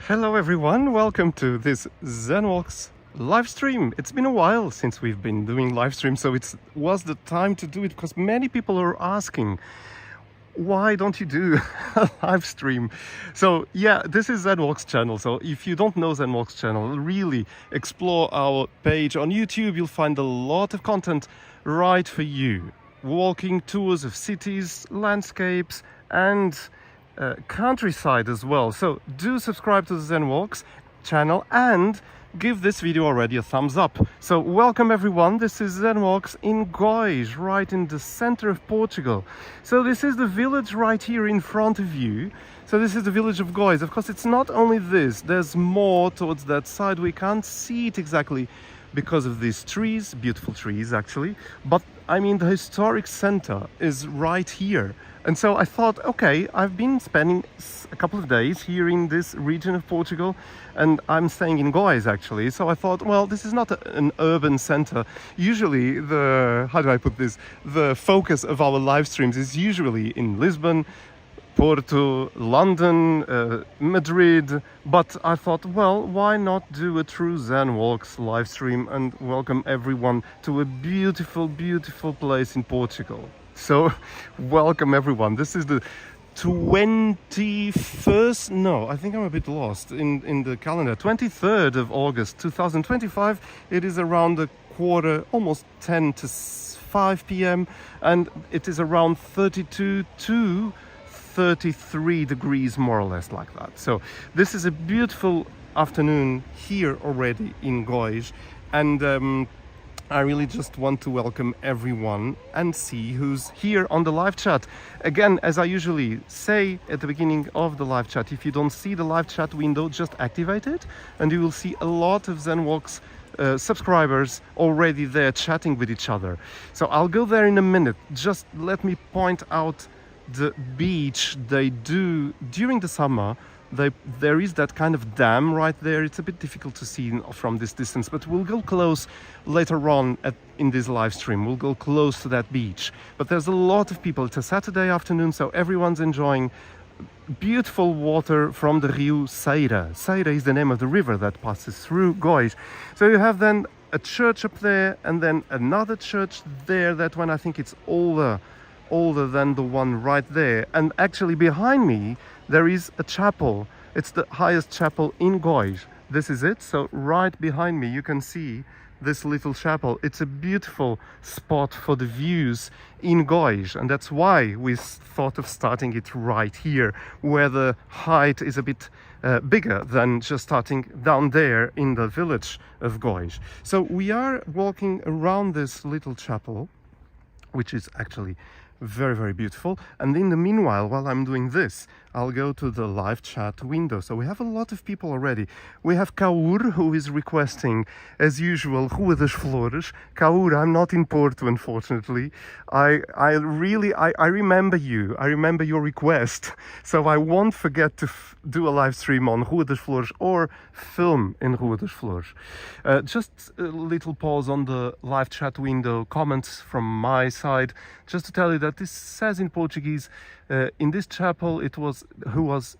Hello everyone, welcome to this ZenWalks live stream. It's been a while since we've been doing live stream, so it was the time to do it because many people are asking, why don't you do a live stream? So yeah, this is ZenWalks channel. So if you don't know ZenWalks channel, really explore our page on YouTube. You'll find a lot of content right for you. Walking tours of cities, landscapes, and countryside as well. So do subscribe to the ZenWalks channel and give this video already a thumbs up. So welcome everyone, this is ZenWalks in Gois, right in the center of Portugal. So this is the village right here in front of you. So this is the village of Gois. Of course, it's not only this, there's more towards that side. We can't see it exactly because of these trees, beautiful trees actually, but I mean the historic center is right here. And so I thought, okay, I've been spending a couple of days here in this region of Portugal, and I'm staying in Gois actually. So I thought, well, this is not an urban center. Usually how do I put this? The focus of our live streams is usually in Lisbon, Porto, London, Madrid, but I thought, well, why not do a true ZenWalks live stream and welcome everyone to a beautiful, beautiful place in Portugal. So, welcome everyone. This is the 21st, no, I think I'm a bit lost in the calendar. 23rd of August 2025. It is around a quarter, almost 10 to 5 p.m. and it is around 32 to 33 degrees, more or less like that. So this is a beautiful afternoon here already in Gois, and I really just want to welcome everyone and see who's here on the live chat. Again, as I usually say at the beginning of the live chat, if you don't see the live chat window, just activate it and you will see a lot of ZenWalks subscribers already there chatting with each other. So I'll go there in a minute. Just let me point out the beach they do during the summer. There is that kind of dam right there. It's a bit difficult to see from this distance, but we'll go close later on in this live stream. We'll go close to that beach. But there's a lot of people. It's a Saturday afternoon, so everyone's enjoying beautiful water from the Rio Ceira. Ceira is the name of the river that passes through Gois. So you have then a church up there and then another church there. That one, I think it's older than the one right there. And actually behind me there is a chapel. It's the highest chapel in Gois. This is it. So right behind me you can see this little chapel. It's a beautiful spot for the views in Gois, and that's why we thought of starting it right here, where the height is a bit bigger than just starting down there in the village of Gois. So we are walking around this little chapel, which is actually very, very beautiful. And in the meanwhile, while I'm doing this, I'll go to the live chat window. So we have a lot of people already. We have Kaur, who is requesting, as usual, Rua das Flores. Kaur, I'm not in Porto, unfortunately. I remember you. I remember your request. So I won't forget to do a live stream on Rua das Flores or film in Rua das Flores. Just a little pause on the live chat window. Comments from my side. Just to tell you that this says in Portuguese, in this chapel, who was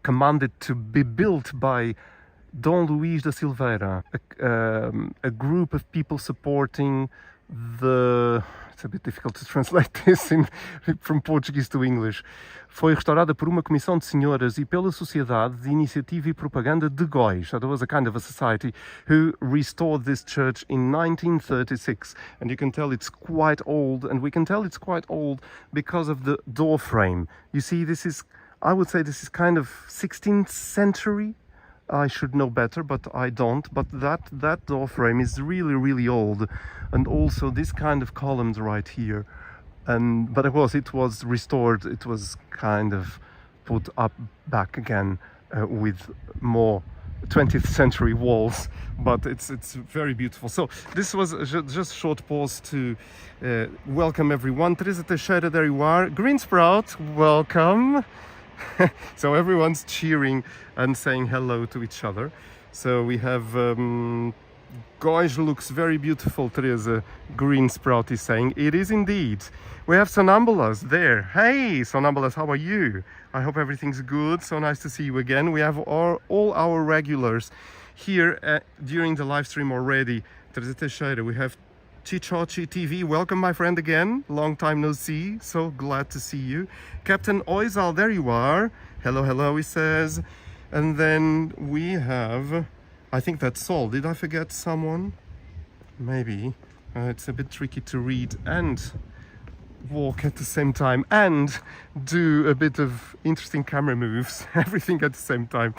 commanded to be built by Dom Luís da Silveira, a group of people supporting the... It's a bit difficult to translate this from Portuguese to English. Foi restaurada por uma comissão de senhoras e pela Sociedade de Iniciativa e Propaganda de Gois. So there was a kind of a society who restored this church in 1936. And you can tell it's quite old, and we can tell it's quite old because of the door frame. You see, I would say this is kind of 16th century. I should know better, but I don't. But that door frame is really, really old, and also this kind of columns right here. But of course it was restored. It was kind of put up back again with more 20th century walls. But it's very beautiful. So this was just a short pause to welcome everyone. Teresa Teixeira, there you are. Green Sprout, welcome. So everyone's cheering and saying hello to each other. So we have Gois looks very beautiful, Teresa. Green Sprout is saying. It is indeed. We have Sonambulas there. Hey, Sonambulas, how are you? I hope everything's good. So nice to see you again. We have all our regulars here during the live stream already. Teresa Teixeira, we have Chichochi TV. Welcome, my friend, again. Long time no see. So glad to see you. Captain Oizal, there you are. Hello, hello, he says. And then we have... I think that's all. Did I forget someone? Maybe. It's a bit tricky to read and walk at the same time and do a bit of interesting camera moves. Everything at the same time.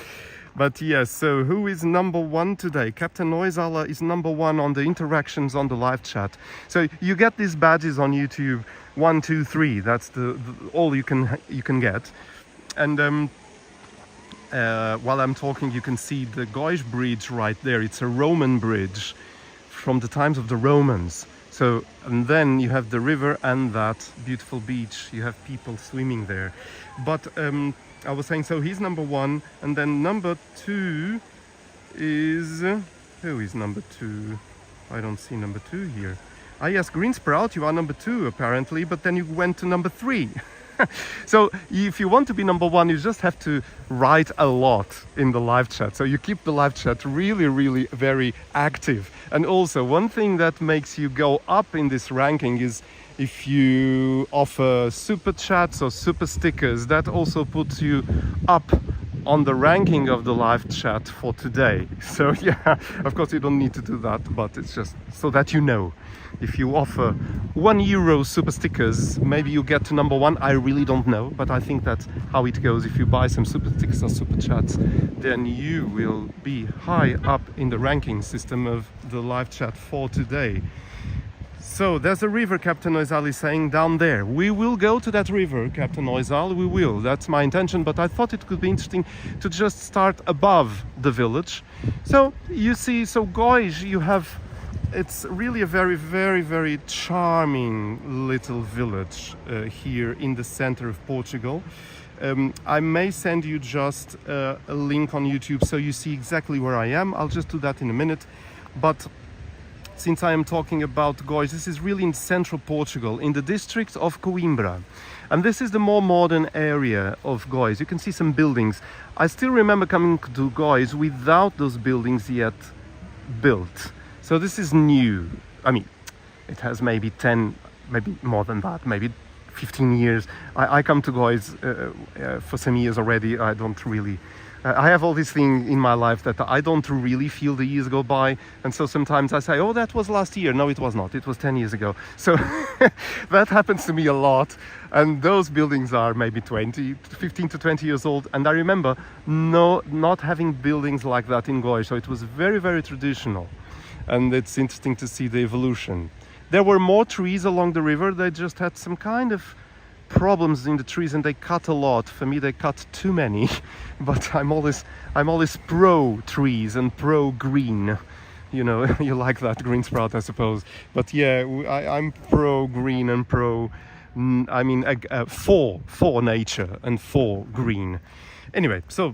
But yes, so who is number one today? Captain Noizala is number one on the interactions on the live chat. So you get these badges on YouTube, 1, 2, 3. That's the all you can get. And while I'm talking, you can see the Gois Bridge right there. It's a Roman bridge from the times of the Romans. So, and then you have the river and that beautiful beach. You have people swimming there. But I was saying, so he's number one, and then number two is... who is number two? I don't see number two here. Ah yes, Green Sprout, you are number two apparently, but then you went to number three. So if you want to be number one, you just have to write a lot in the live chat. So you keep the live chat really very active. And also one thing that makes you go up in this ranking is if you offer super chats or super stickers. That also puts you up on the ranking of the live chat for today. So yeah, of course you don't need to do that, but it's just so that you know. If you offer €1 super stickers, maybe you get to number one. I really don't know, but I think that's how it goes. If you buy some super stickers or super chats, then you will be high up in the ranking system of the live chat for today. So there's a river, Captain Oizal is saying, down there. We will go to that river, Captain Oizal, we will. That's my intention, but I thought it could be interesting to just start above the village. So you see, so Gois, you have... It's really a very charming little village here in the center of Portugal. I may send you just a link on YouTube so you see exactly where I am. I'll just do that in a minute. But since I am talking about Gois, this is really in central Portugal, in the district of Coimbra. And this is the more modern area of Gois. You can see some buildings. I still remember coming to Gois without those buildings yet built. So this is new. I mean, it has maybe 10, maybe more than that, maybe 15 years. I come to Gois for some years already. I don't really... I have all these things in my life that I don't really feel the years go by. And so sometimes I say, oh, that was last year. No, it was not. It was 10 years ago. So that happens to me a lot. And those buildings are maybe 15 to 20 years old. And I remember not having buildings like that in Gois. So it was very traditional. And it's interesting to see the evolution. There were more trees along the river. They just had some kind of problems in the trees and they cut a lot. For me, they cut too many. But I'm always pro trees and pro green. You know, you like that, Green Sprout, I suppose. But yeah, I'm pro green and pro... I mean, for nature and for green. Anyway, so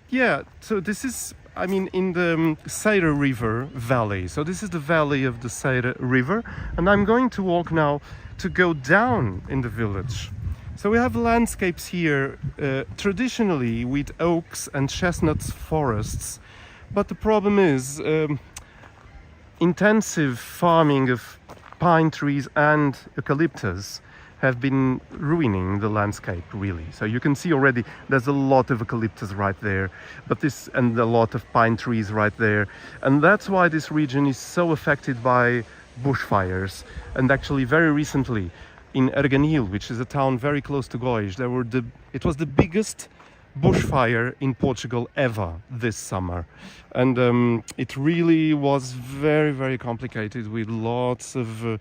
yeah, so this is... I mean, in the Ceira River valley. So this is the valley of the Ceira River. And I'm going to walk now to go down in the village. So we have landscapes here, traditionally with oaks and chestnuts forests. But the problem is intensive farming of pine trees and eucalyptus have been ruining the landscape, really. So you can see already there's a lot of eucalyptus right there, but and a lot of pine trees right there. And that's why this region is so affected by bushfires. And actually very recently in Arganil, which is a town very close to Gois, it was the biggest bushfire in Portugal ever this summer. And it really was very complicated with lots of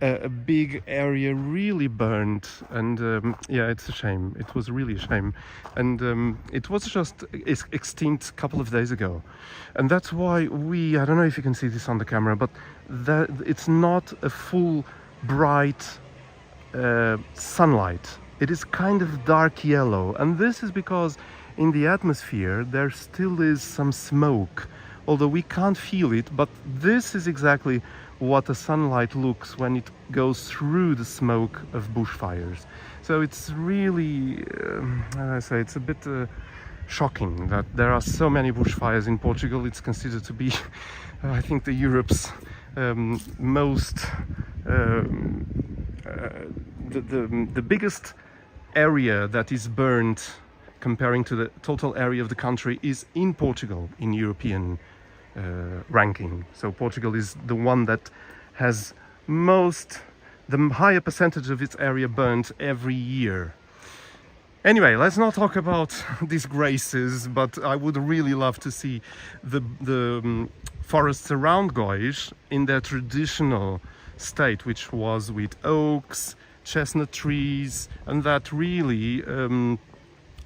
a big area really burned, and yeah, it's a shame. It was really a shame, and it was just extinct a couple of days ago, and that's why I don't know if you can see this on the camera, but it's not a full bright sunlight. It is kind of dark yellow, and this is because in the atmosphere there still is some smoke although we can't feel it, but this is exactly what the sunlight looks when it goes through the smoke of bushfires. So it's really, as I say, it's a bit shocking that there are so many bushfires in Portugal. It's considered to be, I think, Europe's most, the biggest area that is burned comparing to the total area of the country is in Portugal in European ranking. So Portugal is the one that has the higher percentage of its area burnt every year. Anyway, let's not talk about disgraces, but I would really love to see the forests around Gois in their traditional state, which was with oaks, chestnut trees, and that really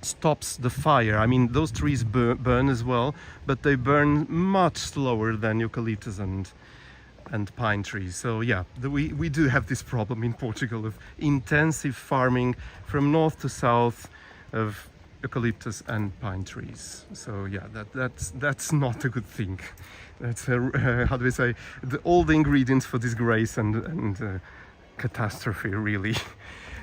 stops the fire. I mean, those trees burn as well, but they burn much slower than eucalyptus and pine trees. So yeah, we do have this problem in Portugal of intensive farming from north to south of eucalyptus and pine trees. So yeah, that's not a good thing. That's how do we say, all the ingredients for disgrace and catastrophe, really.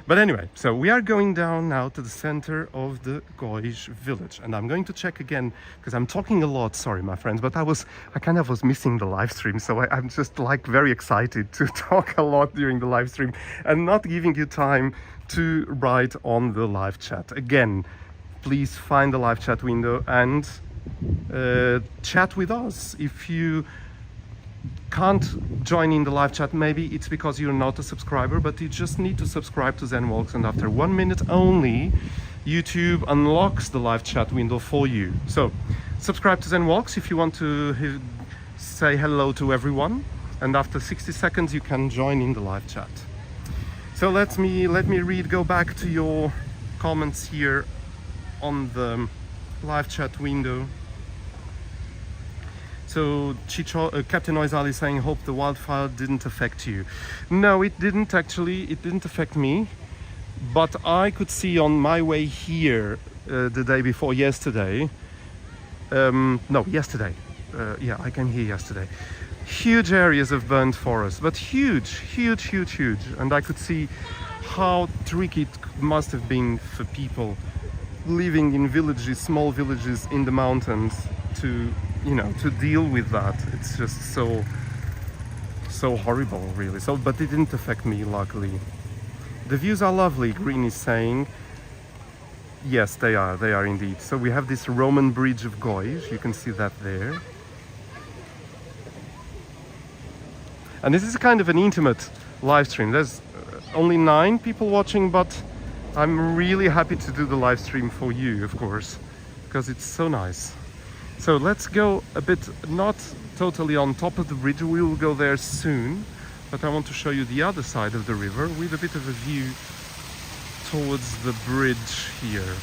But anyway, so we are going down now to the center of the Gois village, and I'm going to check again because I'm talking a lot. Sorry, my friends, but I kind of was missing the live stream, so I'm just like very excited to talk a lot during the live stream and not giving you time to write on the live chat. Again, please find the live chat window and chat with us. If you can't join in the live chat, maybe it's because you're not a subscriber, but you just need to subscribe to ZenWalks, and after 1 minute only, YouTube unlocks the live chat window for you. So subscribe to ZenWalks if you want to say hello to everyone, and after 60 seconds you can join in the live chat. So let me go back to your comments here on the live chat window. So Captain Oizali is saying, hope the wildfire didn't affect you. No, it didn't actually. It didn't affect me. But I could see on my way here the day before yesterday. No, yesterday. Yeah, I came here yesterday. Huge areas of burnt forest, but huge. And I could see how tricky it must have been for people living in villages, small villages in the mountains, to deal with that. It's just so horrible, really. So, but it didn't affect me, luckily. The views are lovely, Green is saying. Yes, they are indeed. So we have this Roman bridge of Gois, you can see that there. And this is kind of an intimate live stream. There's only 9 people watching, but I'm really happy to do the live stream for you, of course, because it's so nice. So let's go a bit, not totally on top of the bridge, we will go there soon, but I want to show you the other side of the river with a bit of a view towards the bridge here.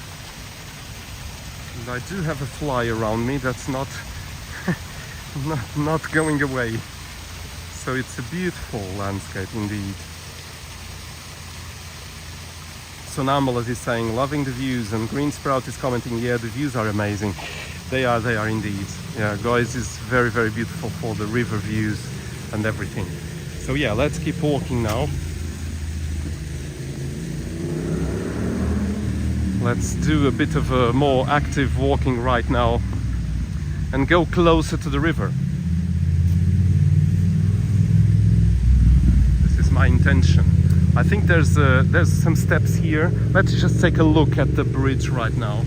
And I do have a fly around me that's not not going away. So it's a beautiful landscape indeed. Sonambulas is saying, loving the views, and Green Sprout is commenting, yeah, the views are amazing. They are indeed. Yeah, Gois is very beautiful for the river views and everything. So yeah, let's keep walking now. Let's do a bit of a more active walking right now and go closer to the river. This is my intention. I think there's some steps here. Let's just take a look at the bridge right now.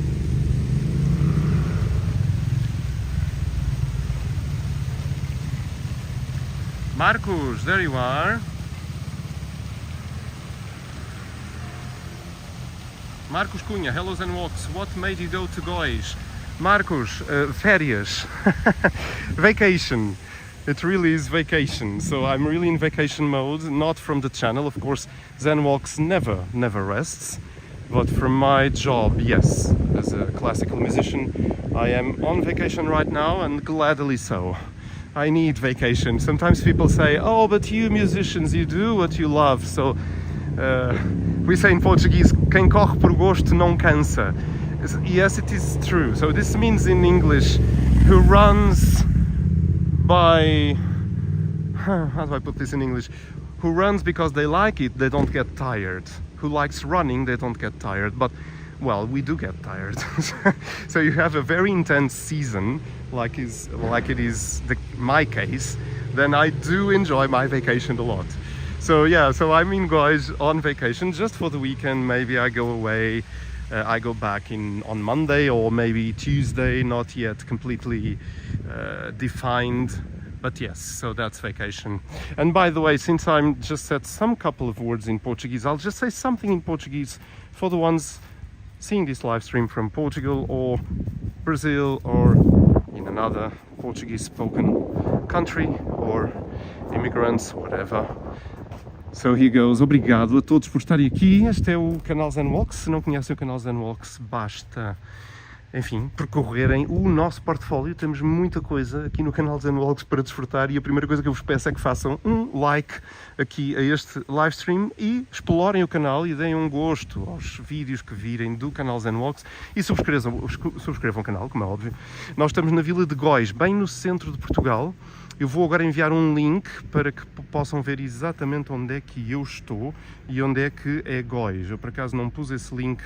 Marcos, there you are. Marcos Cunha, hello ZenWalks. What made you go to Gois? Marcos, férias. Vacation. It really is vacation. So I'm really in vacation mode, not from the channel. Of course, ZenWalks never rests. But from my job, yes, as a classical musician, I am on vacation right now, and gladly so. I need vacation. Sometimes people say, oh, but you musicians, you do what you love. So we say in Portuguese, quem corre por gosto não cansa. Yes, it is true. So this means in English, who runs by, how do I put this in English? Who runs because they like it, they don't get tired. Who likes running, they don't get tired. But, well, we do get tired. So you have a very intense season, like it is my case, then I do enjoy my vacation a lot. So yeah, so I'm in Gois on vacation just for the weekend. Maybe I go away, I go back on Monday or maybe Tuesday, not yet completely defined. But yes, so that's vacation. And by the way, since I'm just said some couple of words in Portuguese, I'll just say something in Portuguese for the ones seeing this live stream from Portugal or Brazil or in another Portuguese spoken country or immigrants, whatever. So here goes. Obrigado a todos por estarem aqui. Este é o canal Zen Walks. Se não conhecem o canal Zen Walks, basta, enfim, percorrerem o nosso portfólio. Temos muita coisa aqui no canal Zen Walks para desfrutar e a primeira coisa que eu vos peço é que façam um like aqui a este live stream e explorem o canal e deem um gosto aos vídeos que virem do canal Zen Walks e subscrevam o canal, como é óbvio. Nós estamos na vila de Góis, bem no centro de Portugal. Eu vou agora enviar um link para que possam ver exatamente onde é que eu estou e onde é que é Góis. Eu por acaso não pus esse link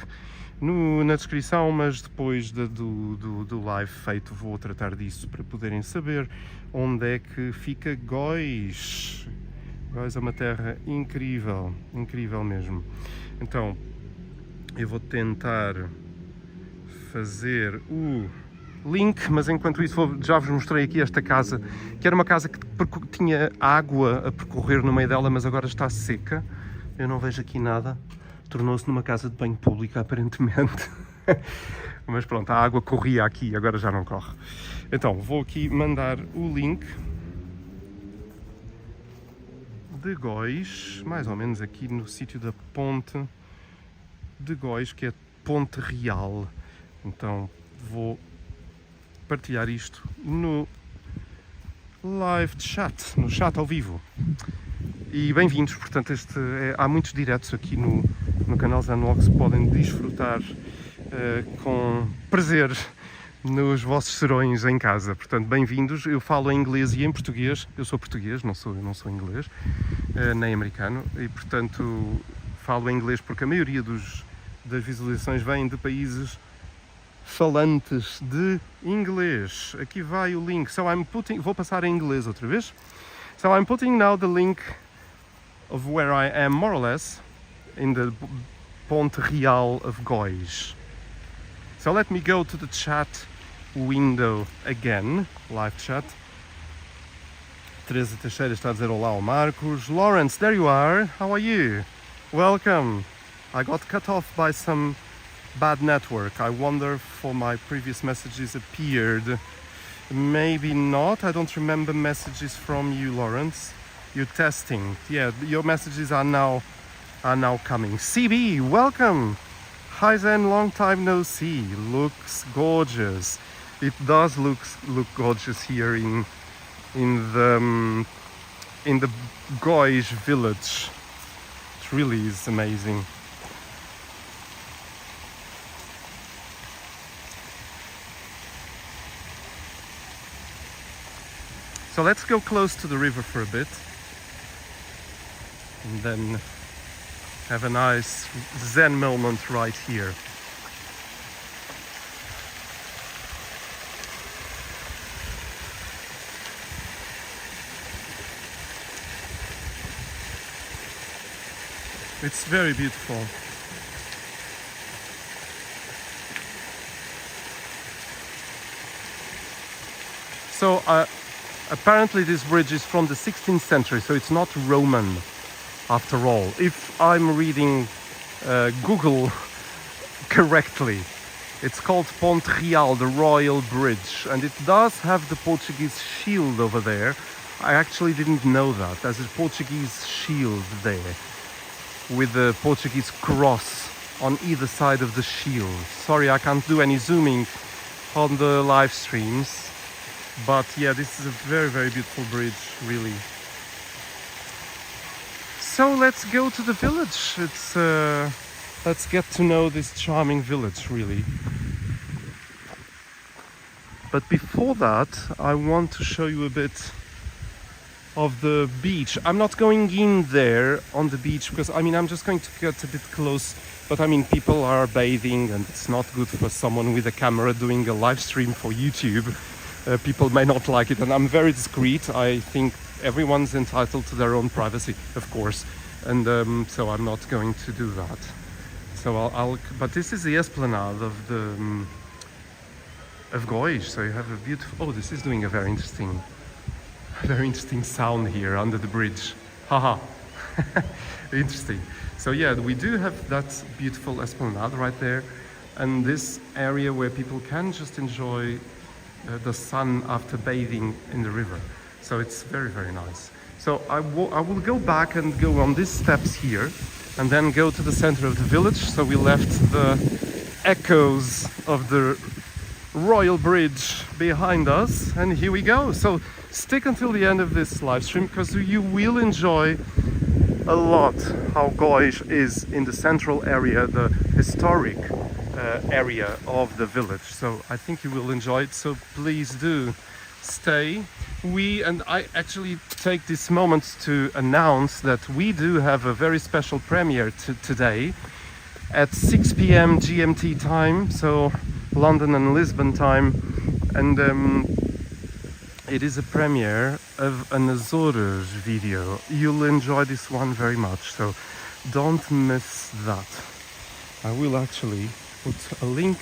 na descrição, mas depois do live feito vou tratar disso para poderem saber onde é que fica Góis. Góis é uma terra incrível, incrível mesmo. Então, eu vou tentar fazer o link, mas enquanto isso já vos mostrei aqui esta casa, que era uma casa que tinha água a percorrer no meio dela, mas agora está seca. Eu não vejo aqui nada. Tornou-se numa casa de banho pública, aparentemente. Mas pronto, a água corria aqui, agora já não corre. Então, vou aqui mandar o link de Góis, mais ou menos aqui no sítio da ponte de Góis, que é Ponte Real. Então, vou partilhar isto no live chat, no chat ao vivo. E bem-vindos, portanto, há muitos diretos aqui no canal Zen Walks, podem desfrutar com prazer nos vossos serões em casa. Portanto, bem-vindos. Eu falo em inglês e em português. Eu sou português, não sou inglês, nem americano, e portanto falo em inglês porque a maioria das visualizações vêm de países falantes de inglês. Aqui vai o link. Vou passar em inglês outra vez. So I'm putting now the link of where I am, more or less, in the Ponte Real of Góis. So let me go to the chat window again, live chat. Teresa Teixeira está a dizer olá ao Marcos. Lawrence, there you are. How are you? Welcome. I got cut off by some bad network. I wonder if my previous messages appeared. Maybe not. I don't remember messages from you, Lawrence. You're testing. Yeah, your messages are now coming. CB, welcome. Hi Zen, long time no see. Looks gorgeous. It does look gorgeous here in the Góis village. It really is amazing. So let's go close to the river for a bit and then have a nice Zen moment right here. It's very beautiful. So apparently this bridge is from the 16th century, so it's not Roman after all. If I'm reading Google correctly, it's called Ponte Real, the Royal Bridge, and it does have the Portuguese shield over there. I actually didn't know that. There's a Portuguese shield there with the Portuguese cross on either side of the shield. Sorry, I can't do any zooming on the live streams. But yeah, this is a very, very beautiful bridge, really. So let's go to the village. Let's get to know this charming village, really. But before that, I want to show you a bit of the beach. I'm not going in there on the beach because I mean I'm just going to get a bit close, but I mean people are bathing and it's not good for someone with a camera doing a live stream for YouTube. People may not like it, and I'm very discreet. I think everyone's entitled to their own privacy, of course, and so I'm not going to do that. So I'll but this is the esplanade of the of Gois. So you have a beautiful, oh, this is doing a very interesting sound here under the bridge. Haha. Interesting. So yeah, we do have that beautiful esplanade right there, and this area where people can just enjoy the sun after bathing in the river. So it's very, very nice. So I will go back and go on these steps here and then go to the center of the village. So we left the echoes of the Royal Bridge behind us, and here we go. So stick until the end of this live stream because you will enjoy a lot how Gois is in the central area, the historic area of the village. So I think you will enjoy it, so please do stay. And I actually take this moment to announce that we do have a very special premiere today at 6 p.m. GMT time, so London and Lisbon time, and it is a premiere of an Azores video. You'll enjoy this one very much, so don't miss that. I will actually put a link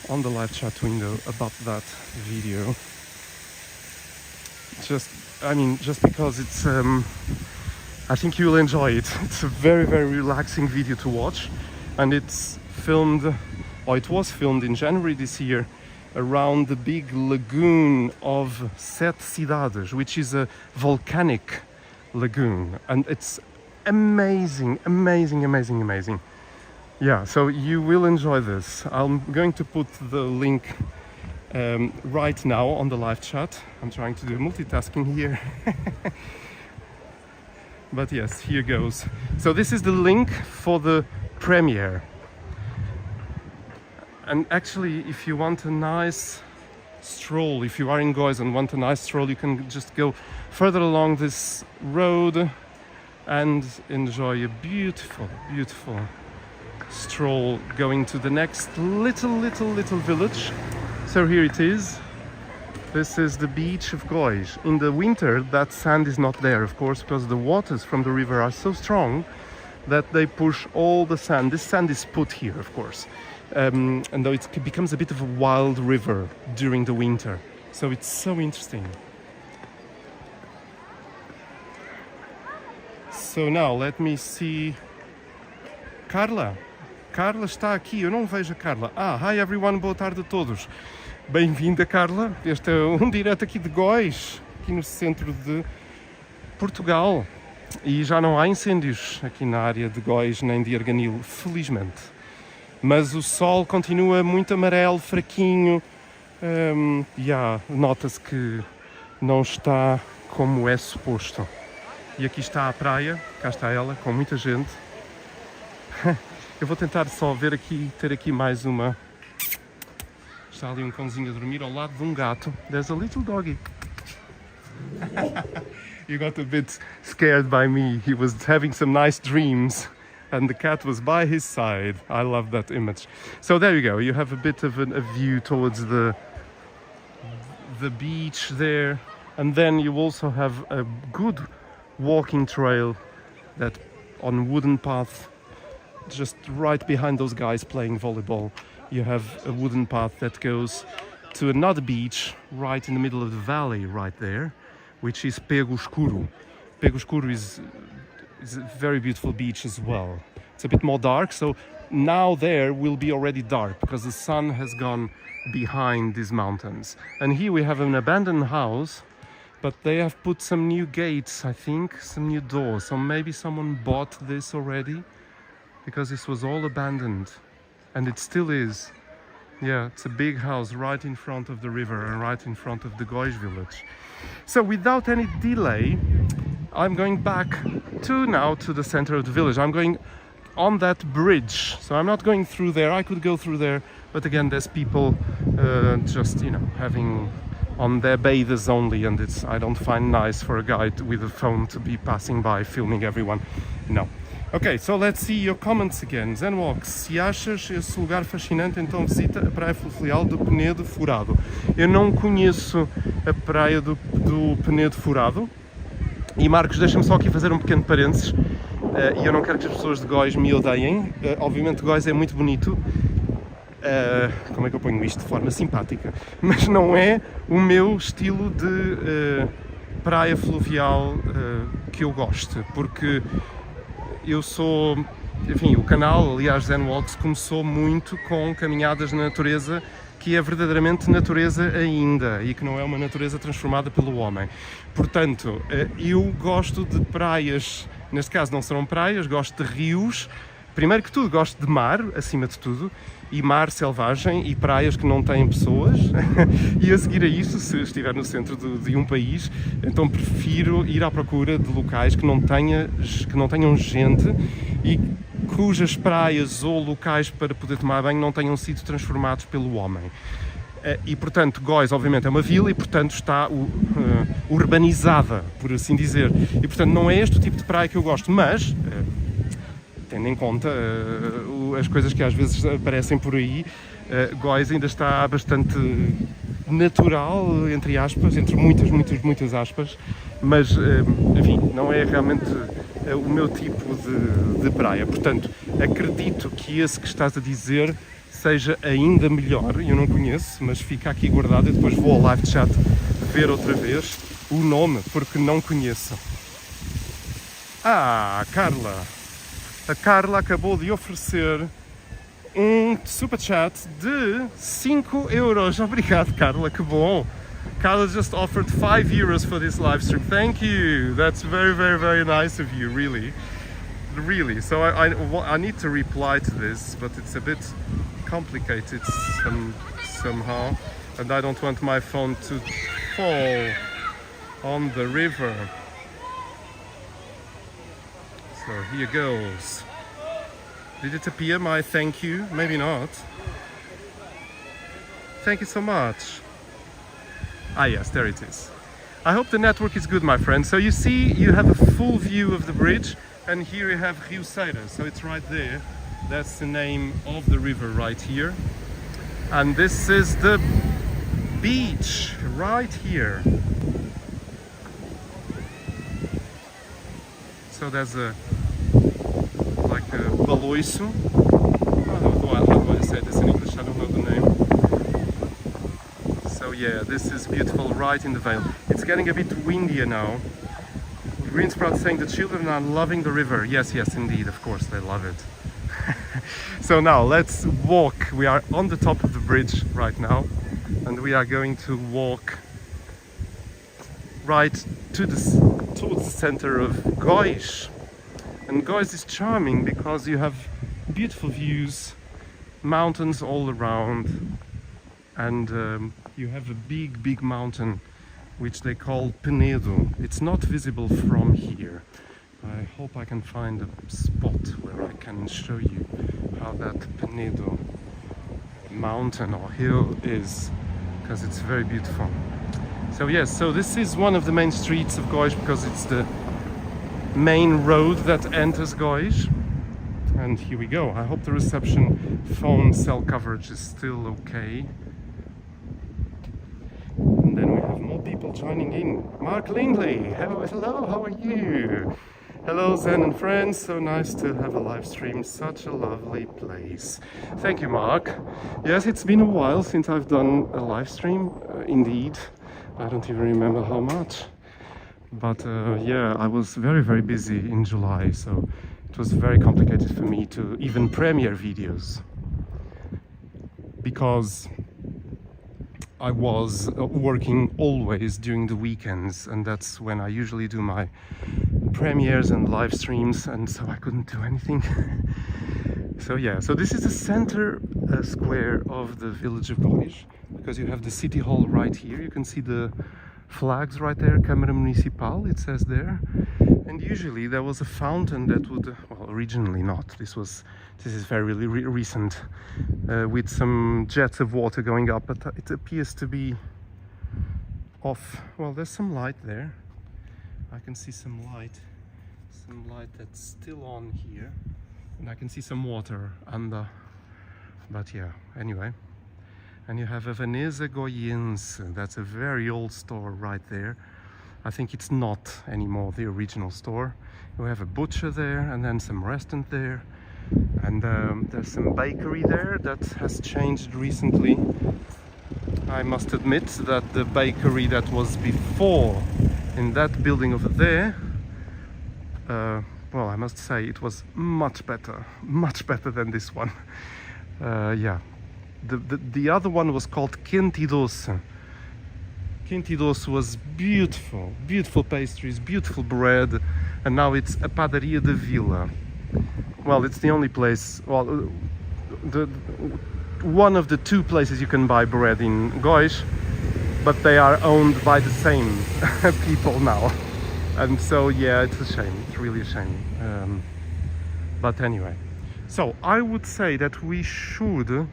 on the live chat window about that video. Just because it's I think you'll enjoy it. It's a very, very relaxing video to watch, and it's filmed, or it was filmed in January this year around the big lagoon of Sete Cidades, which is a volcanic lagoon, and it's amazing. Yeah, so you will enjoy this. I'm going to put the link right now on the live chat. I'm trying to do multitasking here. But yes, here goes. So this is the link for the premiere. And actually, if you want a nice stroll, if you are in Gois and want a nice stroll, you can just go further along this road and enjoy a beautiful stroll going to the next little village. So here it is. This is the beach of Gois. In the winter, that sand is not there, of course, because the waters from the river are so strong that they push all the sand. This sand is put here, of course. And though it becomes a bit of a wild river during the winter. So it's so interesting. So now, let me see. Carla está aqui, eu não vejo a Carla. Hi everyone, boa tarde a todos. Bem-vinda, Carla. Este é direto aqui de Gois, aqui no centro de Portugal. E já não há incêndios aqui na área de Gois nem de Arganil, felizmente. Mas o sol continua muito amarelo, fraquinho. Nota-se que não está como é suposto. E aqui está a praia, cá está ela, com muita gente. Eu vou tentar só ver aqui, ter aqui mais uma. Está ali um cãozinho a dormir ao lado de um gato. There's a little doggy. You got a bit scared by me. He was having some nice dreams and the cat was by his side. I love that image. So there you go. You have a bit of a view towards the beach there. And then you also have a good walking trail that on wooden path, just right behind those guys playing volleyball. You have a wooden path that goes to another beach right in the middle of the valley right there, which is Pego Escuro. Pego Escuro is a very beautiful beach as well. It's a bit more dark, so now there will be already dark because the sun has gone behind these mountains. And here we have an abandoned house, but they have put some new gates, I think, some new doors. So maybe someone bought this already because this was all abandoned. And it still is. Yeah, it's a big house right in front of the river and right in front of the Gois village. So without any delay, I'm going back now to the center of the village. I'm going on that bridge. So I'm not going through there. I could go through there, but again there's people just, you know, having on their bathers only, and it's, I don't find nice for a guy with a phone to be passing by filming everyone. No. Ok, so let's see your comments again. Zenwalk, se achas esse lugar fascinante, então visita a praia fluvial do Penedo Furado. Eu não conheço a praia do Penedo Furado. E Marcos, deixa-me só aqui fazer um pequeno parênteses. E eu não quero que as pessoas de Góis me odeiem. Obviamente Góis é muito bonito. Como é que eu ponho isto de forma simpática? Mas não é o meu estilo de praia fluvial que eu gosto. Porque eu sou, enfim, o canal, aliás, Zen Walks, começou muito com caminhadas na natureza, que é verdadeiramente natureza ainda, e que não é uma natureza transformada pelo homem. Portanto, eu gosto de praias, neste caso não serão praias, gosto de rios. Primeiro que tudo, gosto de mar, acima de tudo, e mar selvagem, e praias que não têm pessoas. E a seguir a isso, se estiver no centro de um país, então prefiro ir à procura de locais que não tenham gente e cujas praias ou locais para poder tomar banho não tenham sido transformados pelo homem. E portanto, Góis obviamente é uma vila e portanto está urbanizada, por assim dizer. E portanto não é este o tipo de praia que eu gosto, mas tendo em conta as coisas que às vezes aparecem por aí, Góis ainda está bastante natural, entre aspas, entre muitas aspas, mas enfim, não é realmente o meu tipo de praia. Portanto, acredito que esse que estás a dizer seja ainda melhor. Eu não conheço, mas fica aqui guardado e depois vou ao live chat ver outra vez o nome, porque não conheço. Carla! A Carla acabou de oferecer um super chat de 5 euros. Obrigado, Carla, que bom. Carla just offered 5 euros for this live stream. Thank you. That's very, very, very nice of you, really. Really. So I need to reply to this, but it's a bit complicated somehow. And I don't want my phone to fall on the river. So here goes. Did it appear, my thank you? Maybe not. Thank you so much. Yes, there it is. I hope the network is good, my friend. So you see, you have a full view of the bridge, and here you have Rio Ceira. So it's right there. That's the name of the river right here. And this is the beach right here. So there's like a baloiço. How do I say this in English? I don't know the name. So yeah, this is beautiful right in the vale. It's getting a bit windier now. Green Sprout saying the children are loving the river. Yes, indeed, of course they love it. So now let's walk. We are on the top of the bridge right now, and we are going to walk right towards the center of Gois. And Gois is charming because you have beautiful views, mountains all around, and you have a big mountain which they call Penedo. It's not visible from here. I hope I can find a spot where I can show you how that Penedo mountain or hill is, because it's very beautiful. So yes, so this is one of the main streets of Gois because it's the main road that enters Gois. And here we go. I hope the reception phone cell coverage is still okay. And then we have more people joining in. Mark Lindley, hello, how are you? Hello Zen and friends, so nice to have a live stream, such a lovely place. Thank you, Mark. Yes, it's been a while since I've done a live stream, indeed. I don't even remember how much. But yeah, I was very busy in July, so it was very complicated for me to even premiere videos. Because I was working always during the weekends, and that's when I usually do my premieres and live streams, and so I couldn't do anything. So yeah, so this is the center square of the village of Parish, because you have the city hall right here. You can see the flags right there, Câmara Municipal, it says there. And usually there was a fountain that would, well, originally not, this is very recent, with some jets of water going up, but it appears to be off. Well, there's some light there. I can see some light that's still on here, and I can see some water under, but yeah, anyway. And you have a Veneza Goiense, that's a very old store right there. I think it's not anymore the original store. You have a butcher there, and then some restaurant there, and there's some bakery there that has changed recently. I must admit that the bakery that was before in that building over there, well, I must say it was much better than this one. Yeah, the other one was called Quente Doce. Quente Doce was beautiful pastries, beautiful bread, and now it's a Padaria de Vila. Well, it's the only place, well, one of the two places you can buy bread in Gois, but they are owned by the same people now. And so, yeah, it's a shame, it's really a shame. But anyway, so I would say that we should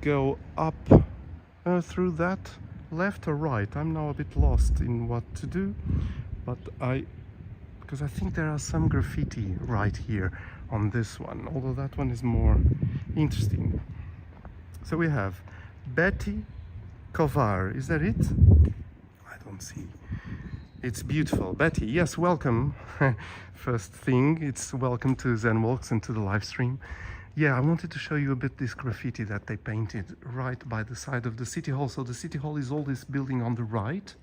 go up through that, left or right. I'm now a bit lost in what to do, but because I think there are some graffiti right here on this one, although that one is more interesting. So we have Betty Kovar, is that it? I don't see. It's beautiful. Betty, yes, welcome. First thing, it's welcome to Zen Walks and to the live stream. Yeah, I wanted to show you a bit this graffiti that they painted right by the side of the city hall. So the city hall is all this building on the right.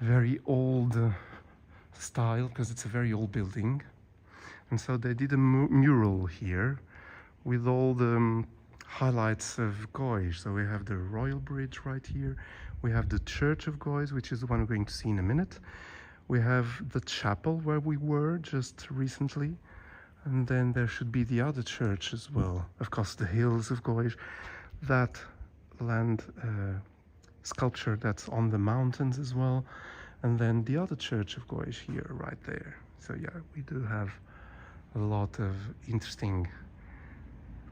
Very old style, because it's a very old building. And so they did a mural here with all the highlights of Gois. So we have the Royal Bridge right here. We have the Church of Gois, which is the one we're going to see in a minute. We have the chapel where we were just recently. And then there should be the other church as well. Of course, the hills of Gois, that land sculpture that's on the mountains as well. And then the other church of Gois here, right there. So yeah, we do have a lot of interesting,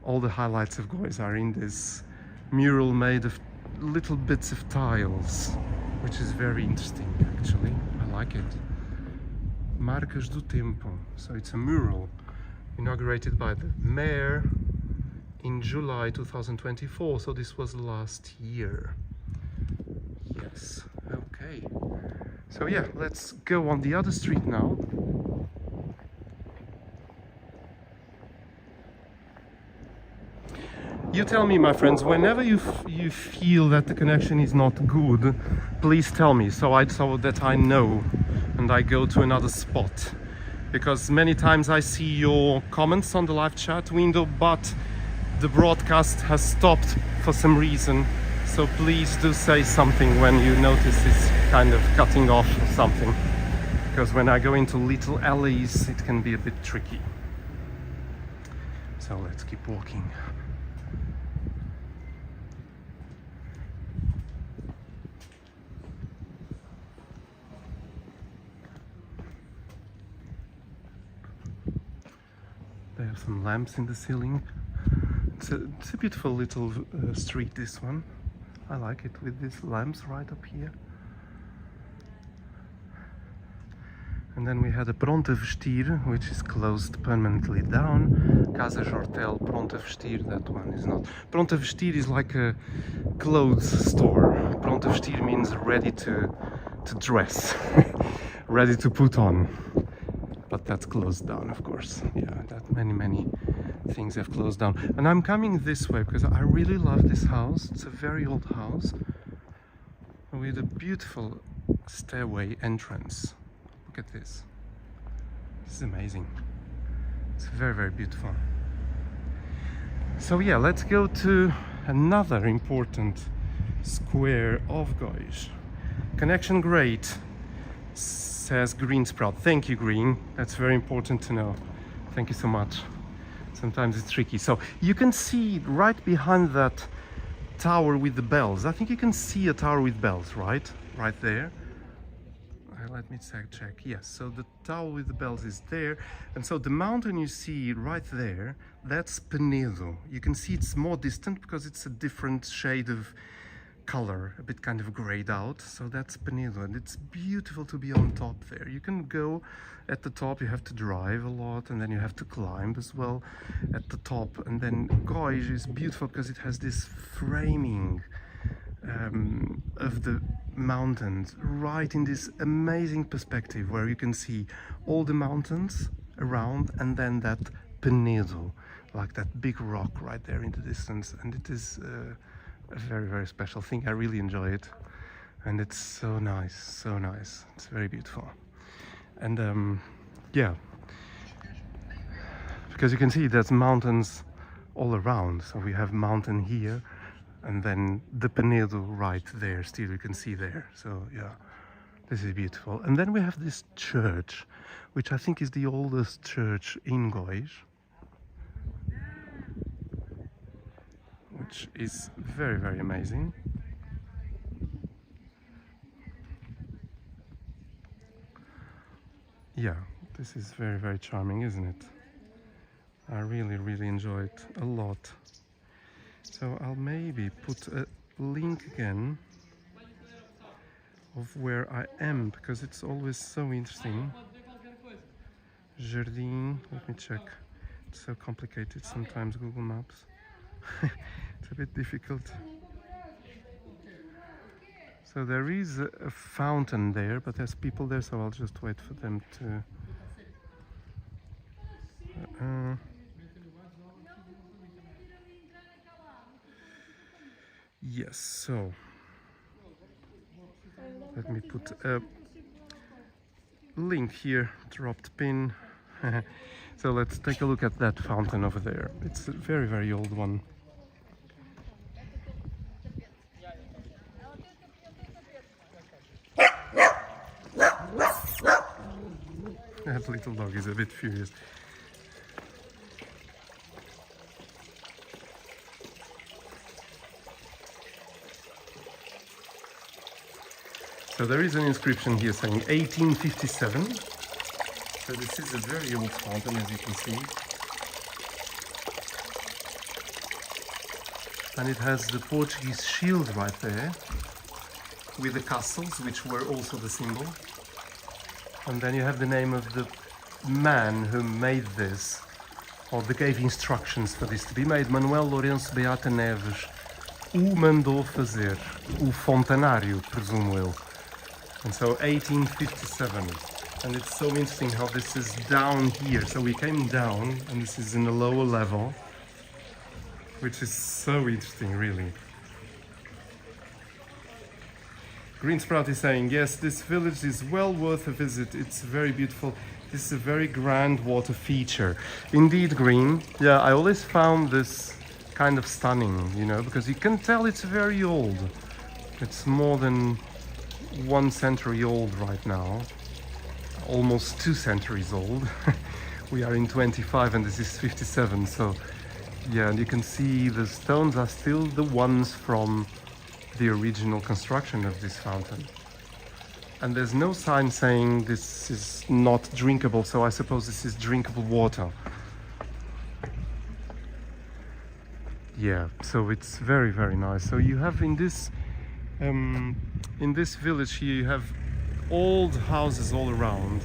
all the highlights of Gois are in this mural made of little bits of tiles, which is very interesting actually. I like it. Marcas do Tempo. So it's a mural inaugurated by the mayor in July 2024. So this was last year. Yes, okay. So yeah, let's go on the other street now. You tell me, my friends, whenever you feel that the connection is not good, please tell me so that I know and I go to another spot. Because many times I see your comments on the live chat window, but the broadcast has stopped for some reason. So please do say something when you notice it's kind of cutting off or something. Because when I go into little alleys, it can be a bit tricky. So let's keep walking. There are some lamps in the ceiling. It's a beautiful little street, this one. I like it with these lamps right up here. And then we had a Pronto Vestir, which is closed permanently down. Casa Jortel, Pronto Vestir, that one is not. Pronto Vestir is like a clothes store. Pronto Vestir means ready to dress, ready to put on. But that's closed down, of course. Yeah, that many things have closed down. And I'm coming this way because I really love this house. It's a very old house with a beautiful stairway entrance. Look at this. This is amazing. It's very beautiful. So yeah, let's go to another important square of Gois. Connection great, says Green Sprout. Thank you, Green. That's very important to know. Thank you so much. Sometimes it's tricky. So you can see right behind that tower with the bells. I think you can see a tower with bells, right? Right there. Let me check. Yes, so the tower with the bells is there. And so the mountain you see right there, that's Penedo. You can see it's more distant because it's a different shade of color, a bit kind of grayed out. So that's Penedo, and it's beautiful to be on top there. You can go at the top, you have to drive a lot, and then you have to climb as well at the top. And then Gois is beautiful because it has this framing of the mountains right in this amazing perspective where you can see all the mountains around and then that Penedo, like that big rock right there in the distance. And it is a very, very special thing. I really enjoy it, and it's so nice, so nice. It's very beautiful. And yeah, because you can see there's mountains all around. So we have mountain here, and then the Penedo right there, still you can see there. So yeah, this is beautiful. And then we have this church, which I think is the oldest church in Gois, which is very, very amazing. Yeah, this is very, very charming, isn't it? I really, really enjoy it a lot. So I'll maybe put a link again of where I am, because it's always so interesting. Jardim, let me check. It's so complicated sometimes, Google Maps. It's a bit difficult. So there is a fountain there, but there's people there, so I'll just wait for them to... Yes, so let me put a link here, dropped pin. So let's take a look at that fountain over there. It's a very, very old one. That little dog is a bit furious. So there is an inscription here saying 1857. So this is a very old fountain, as you can see. And it has the Portuguese shield right there, with the castles, which were also the symbol. And then you have the name of the man who made this, or that gave instructions for this to be made. Manuel Lourenço Beata Neves o mandou fazer. O fontanário, presumo eu. And so 1857. And it's so interesting how this is down here. So we came down, and this is in a lower level, which is so interesting, really. Green Sprout is saying, yes, this village is well worth a visit. It's very beautiful. This is a very grand water feature. Indeed, Green. Yeah, I always found this kind of stunning, you know, because you can tell it's very old. It's more than 1 century old right now. Almost 2 centuries old. We are in 25 and this is 57. So, yeah, and you can see the stones are still the ones from the original construction of this fountain. And there's no sign saying this is not drinkable, so I suppose this is drinkable water. Yeah, so it's very, very nice. So you have in this village here, you have old houses all around.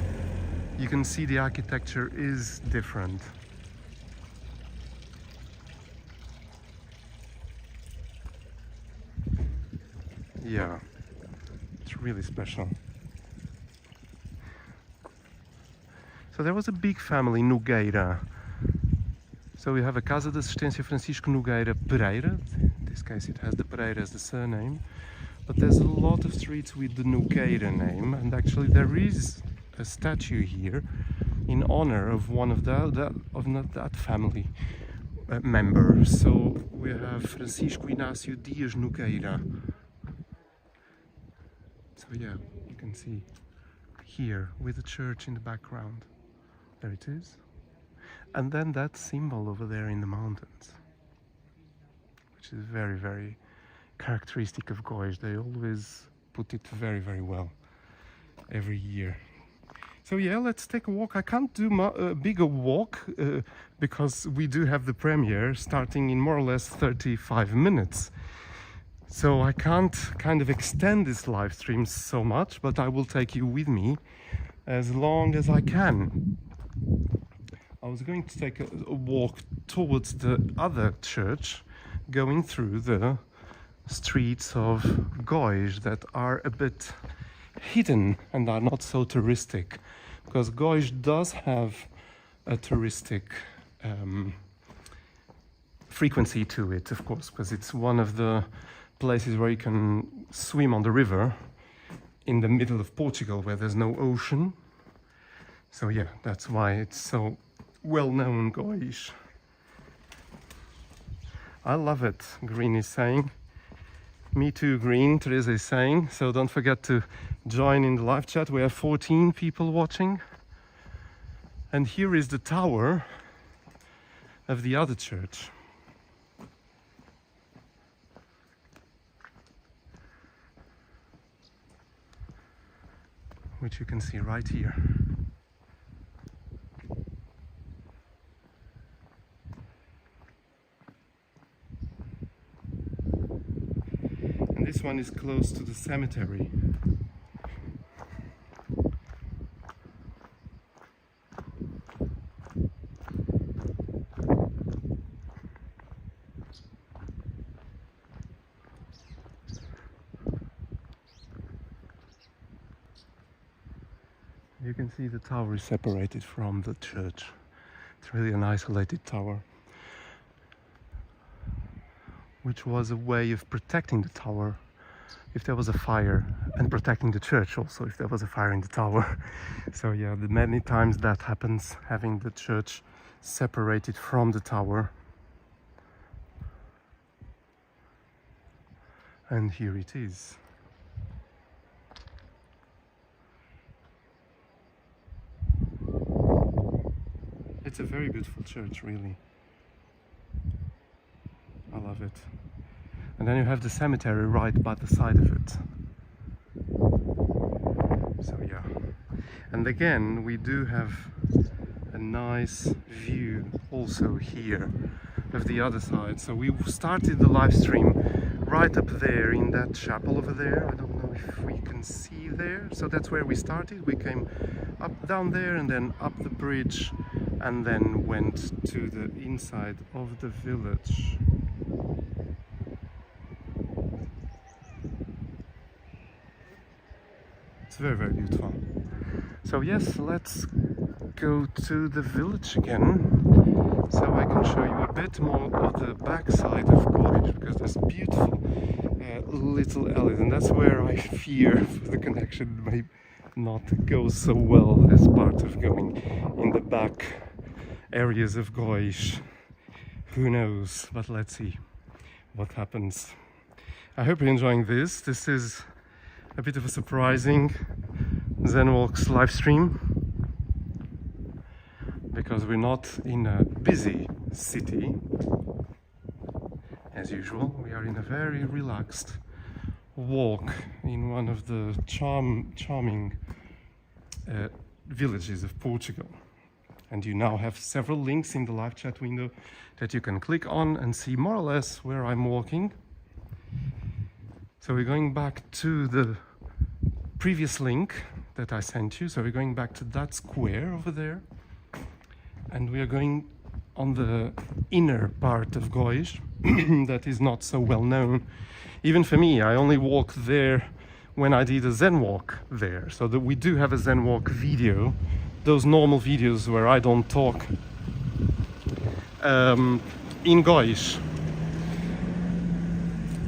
You can see the architecture is different. Yeah, it's really special. So there was a big family, Nogueira. So we have a Casa de Assistência Francisco Nogueira Pereira. In this case it has the Pereira as the surname. But there's a lot of streets with the Nogueira name, and actually there is a statue here in honor of one of that family members. So we have Francisco Inácio Dias Nogueira. So yeah, you can see here with the church in the background. There it is. And then that symbol over there in the mountains, which is very, very characteristic of Gois. They always put it very, very well every year. So yeah, let's take a walk. I can't do a bigger walk because we do have the premiere starting in more or less 35 minutes. So I can't kind of extend this live stream so much, but I will take you with me as long as I can. I was going to take a walk towards the other church, going through the streets of Gois that are a bit hidden and are not so touristic, because Gois does have a touristic frequency to it, of course, because it's one of the places where you can swim on the river in the middle of Portugal where there's no ocean. So yeah, that's why it's so well-known, Gois. I love it, Green is saying. Me too, Green, Teresa is saying. So don't forget to join in the live chat. We have 14 people watching. And here is the tower of the other church. Which you can see right here. And this one is close to the cemetery. You can see the tower is separated from the church. It's really an isolated tower, which was a way of protecting the tower if there was a fire, and protecting the church also if there was a fire in the tower. So yeah, many times that happens, having the church separated from the tower. And here it is. It's a very beautiful church, really. I love it. And then you have the cemetery right by the side of it. So yeah. And again, we do have a nice view also here of the other side. So we started the live stream right up there in that chapel over there. I don't know if we can see there. So that's where we started. We came up down there and then up the bridge and then went to the inside of the village. It's very, very beautiful. So yes, let's go to the village again, so I can show you a bit more of the backside of Gois, because there's beautiful little alleys, and that's where I fear the connection may not go so well as part of going in the back areas of Gois. Who knows, but let's see what happens. I hope you're enjoying this. This is a bit of a surprising Zenwalks live stream, because we're not in a busy city as usual. We are in a very relaxed walk in one of the charming villages of Portugal. And you now have several links in the live chat window that you can click on and see more or less where I'm walking. So we're going back to the previous link that I sent you. So we're going back to that square over there. And we are going on the inner part of Gois that is not so well known. Even for me, I only walked there when I did a Zen walk there. So that we do have a Zen walk video, those normal videos where I don't talk, in Gois,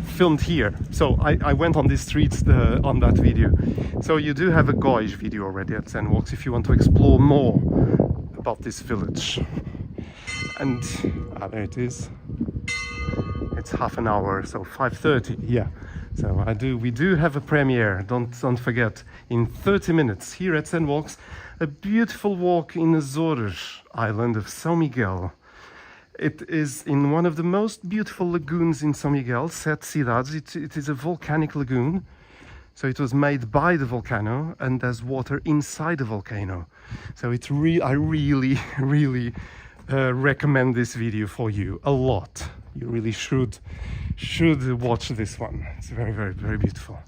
filmed here. So I went on these streets on that video. So you do have a Gois video already at Zen Walks if you want to explore more about this village. And there it is. It's half an hour, so 5:30. Yeah. So we do have a premiere. Don't forget, in 30 minutes here at Zenwalks, a beautiful walk in Azores island of São Miguel. It is in one of the most beautiful lagoons in São Miguel, Sete Cidades. It is a volcanic lagoon. So it was made by the volcano, and there's water inside the volcano. So it's I really, really recommend this video for you a lot. You really should watch this one. It's very, very, very beautiful.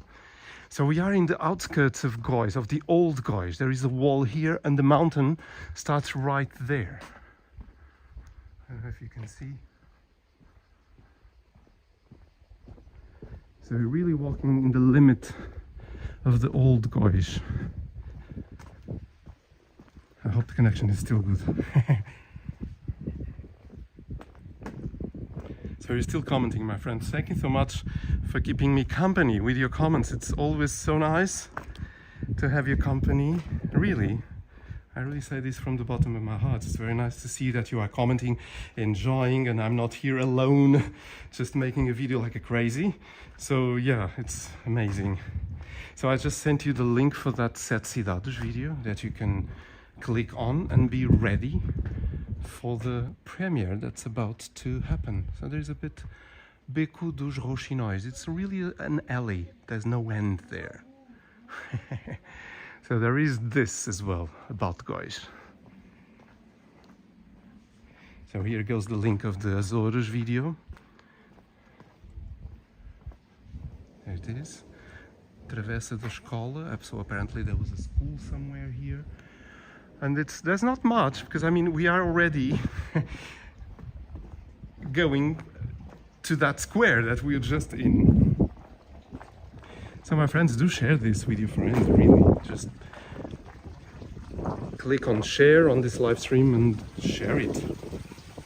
So we are in the outskirts of Gois, of the old Gois. There is a wall here, and the mountain starts right there. I don't know if you can see. So we're really walking in the limit of the old Gois. I hope the connection is still good. So you're still commenting, my friends. Thank you so much for keeping me company with your comments. It's always so nice to have your company. Really, I really say this from the bottom of my heart. It's very nice to see that you are commenting, enjoying, and I'm not here alone, just making a video like a crazy. So yeah, it's amazing. So I just sent you the link for that Sete Cidades video that you can click on and be ready for the premiere that's about to happen. So there's a bit Beco dos Roxinóis. It's really an alley. There's no end there. So there is this as well about Gois. So here goes the link of the Azores video. There it is. Travessa da Escola. So apparently there was a school somewhere here. And there's not much, because I mean we are already going to that square that we're just in. So my friends, do share this with your friends, really. Just click on share on this live stream and share it.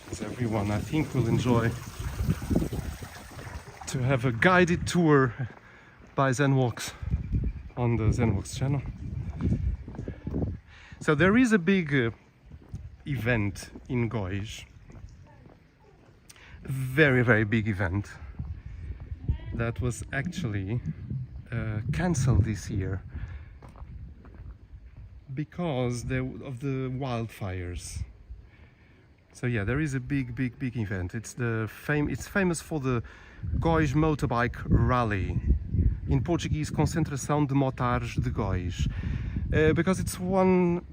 Because everyone, I think, will enjoy to have a guided tour by ZenWalks on the ZenWalks channel. So there is a big event in Gois, very, very big event that was actually cancelled this year because of the wildfires. So yeah, there is a big event. It's it's famous for the Góis Motorbike Rally. In Portuguese, Concentração de Motards de Gois. Because it's one,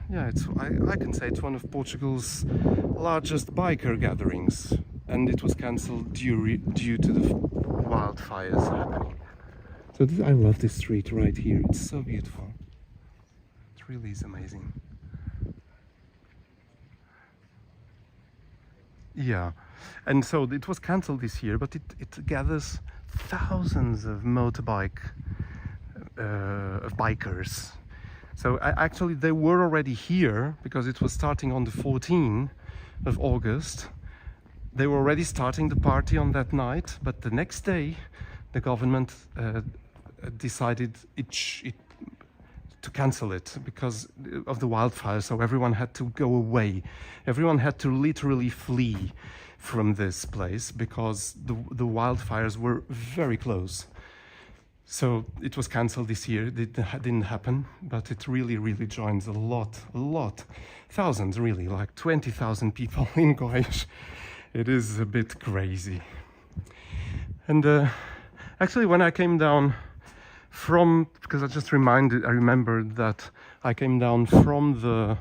I can say it's one of Portugal's largest biker gatherings, and it was cancelled due to the wildfires happening. So I love this street right here. It's so beautiful. It really is amazing. Yeah, and so it was cancelled this year, but it gathers thousands of of bikers. So actually they were already here because it was starting on the 14th of August. They were already starting the party on that night, but the next day the government decided to cancel it because of the wildfire. So everyone had to go away. Everyone had to literally flee from this place because the wildfires were very close. So it was cancelled this year. It didn't happen, but it really joins a lot, thousands really, like 20,000 people in Gois. It is a bit crazy. And actually when I came down because I remembered that I came down from the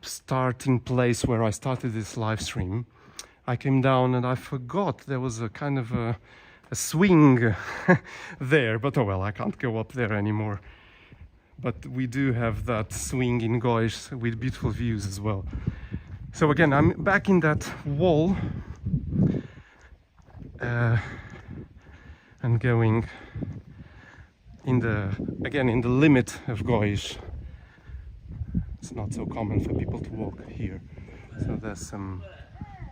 starting place where I started this live stream. I came down and I forgot there was a kind of a swing there, but oh well, I can't go up there anymore. But we do have that swing in Gois with beautiful views as well. So again, I'm back in that wall and going in the limit of Gois. It's not so common for people to walk here. So there's some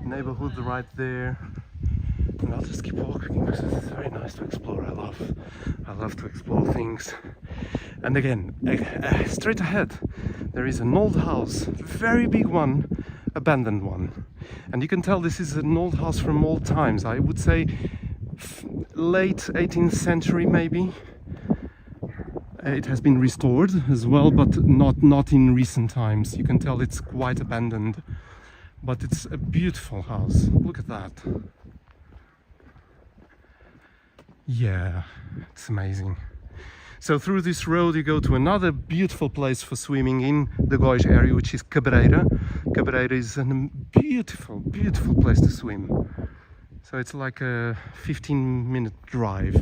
neighborhood right there. And I'll just keep walking because it's very nice to explore. I love to explore things. And again, straight ahead, there is an old house, very big one, abandoned one. And you can tell this is an old house from old times. I would say late 18th century maybe. It has been restored as well, but not in recent times. You can tell it's quite abandoned. but it's a beautiful house. Look at that. Yeah, it's amazing. So through this road you go to another beautiful place for swimming in the Góis area, which is Cabreira. Cabreira is a beautiful, beautiful place to swim. So it's like a 15-minute drive.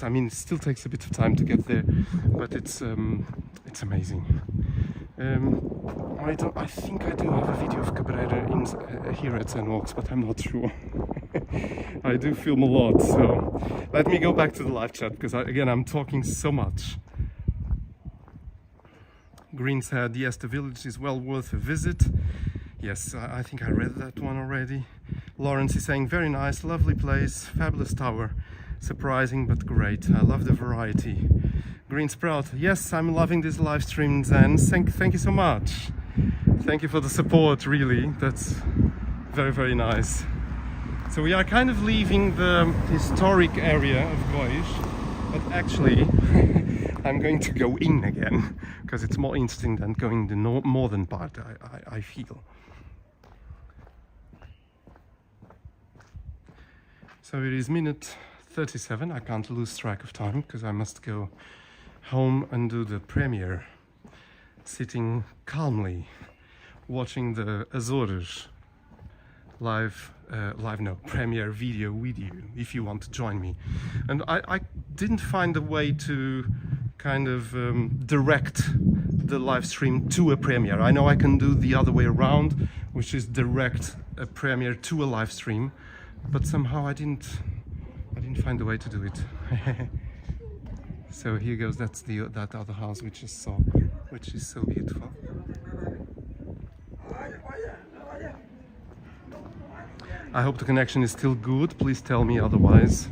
I mean, it still takes a bit of time to get there, but it's amazing. I think I do have a video of Cabreira here at Zen Walks, but I'm not sure. I do film a lot, so let me go back to the live chat, because again I'm talking so much. Green said, yes, the village is well worth a visit. Yes, I think I read that one already. Lawrence is saying, very nice, lovely place, fabulous tower. Surprising but great. I love the variety. Green Sprout, yes, I'm loving this live stream, Zen. Thank you so much. Thank you for the support, really. That's very, very nice. So we are kind of leaving the historic area of Gois, but actually I'm going to go in again, because it's more interesting than going the northern part, I feel. So it is minute 37. I can't lose track of time because I must go home and do the premiere, sitting calmly watching the Azores premiere video with you, if you want to join me. And I didn't find a way to kind of direct the live stream to a premiere. I know I can do the other way around, which is direct a premiere to a live stream, but somehow I didn't find a way to do it. So here goes, that's that other house which is so beautiful. I hope the connection is still good. Please tell me otherwise.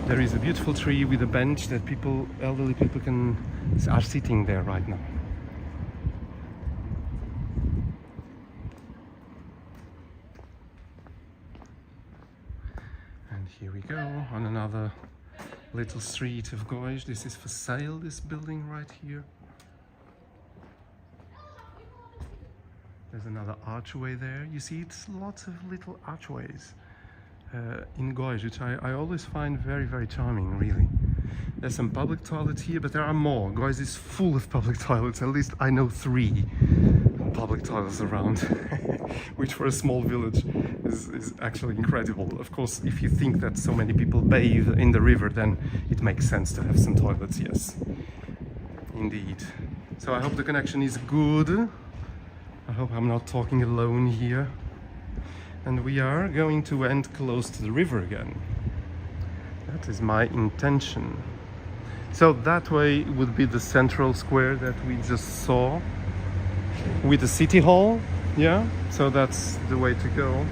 There is a beautiful tree with a bench that elderly people are sitting there right now. And here we go on another little street of Gois. This is for sale, this building right here. There's another archway there. You see, it's lots of little archways in Gois, which I always find very, very charming, really. There's some public toilets here, but there are more. Gois is full of public toilets. At least I know 3 public toilets around, which for a small village is actually incredible. Of course, if you think that so many people bathe in the river, then it makes sense to have some toilets, yes. Indeed. So I hope the connection is good. I hope I'm not talking alone here. And we are going to end close to the river again. That is my intention. So that way would be the central square that we just saw with the city hall. Yeah, so that's the way to go.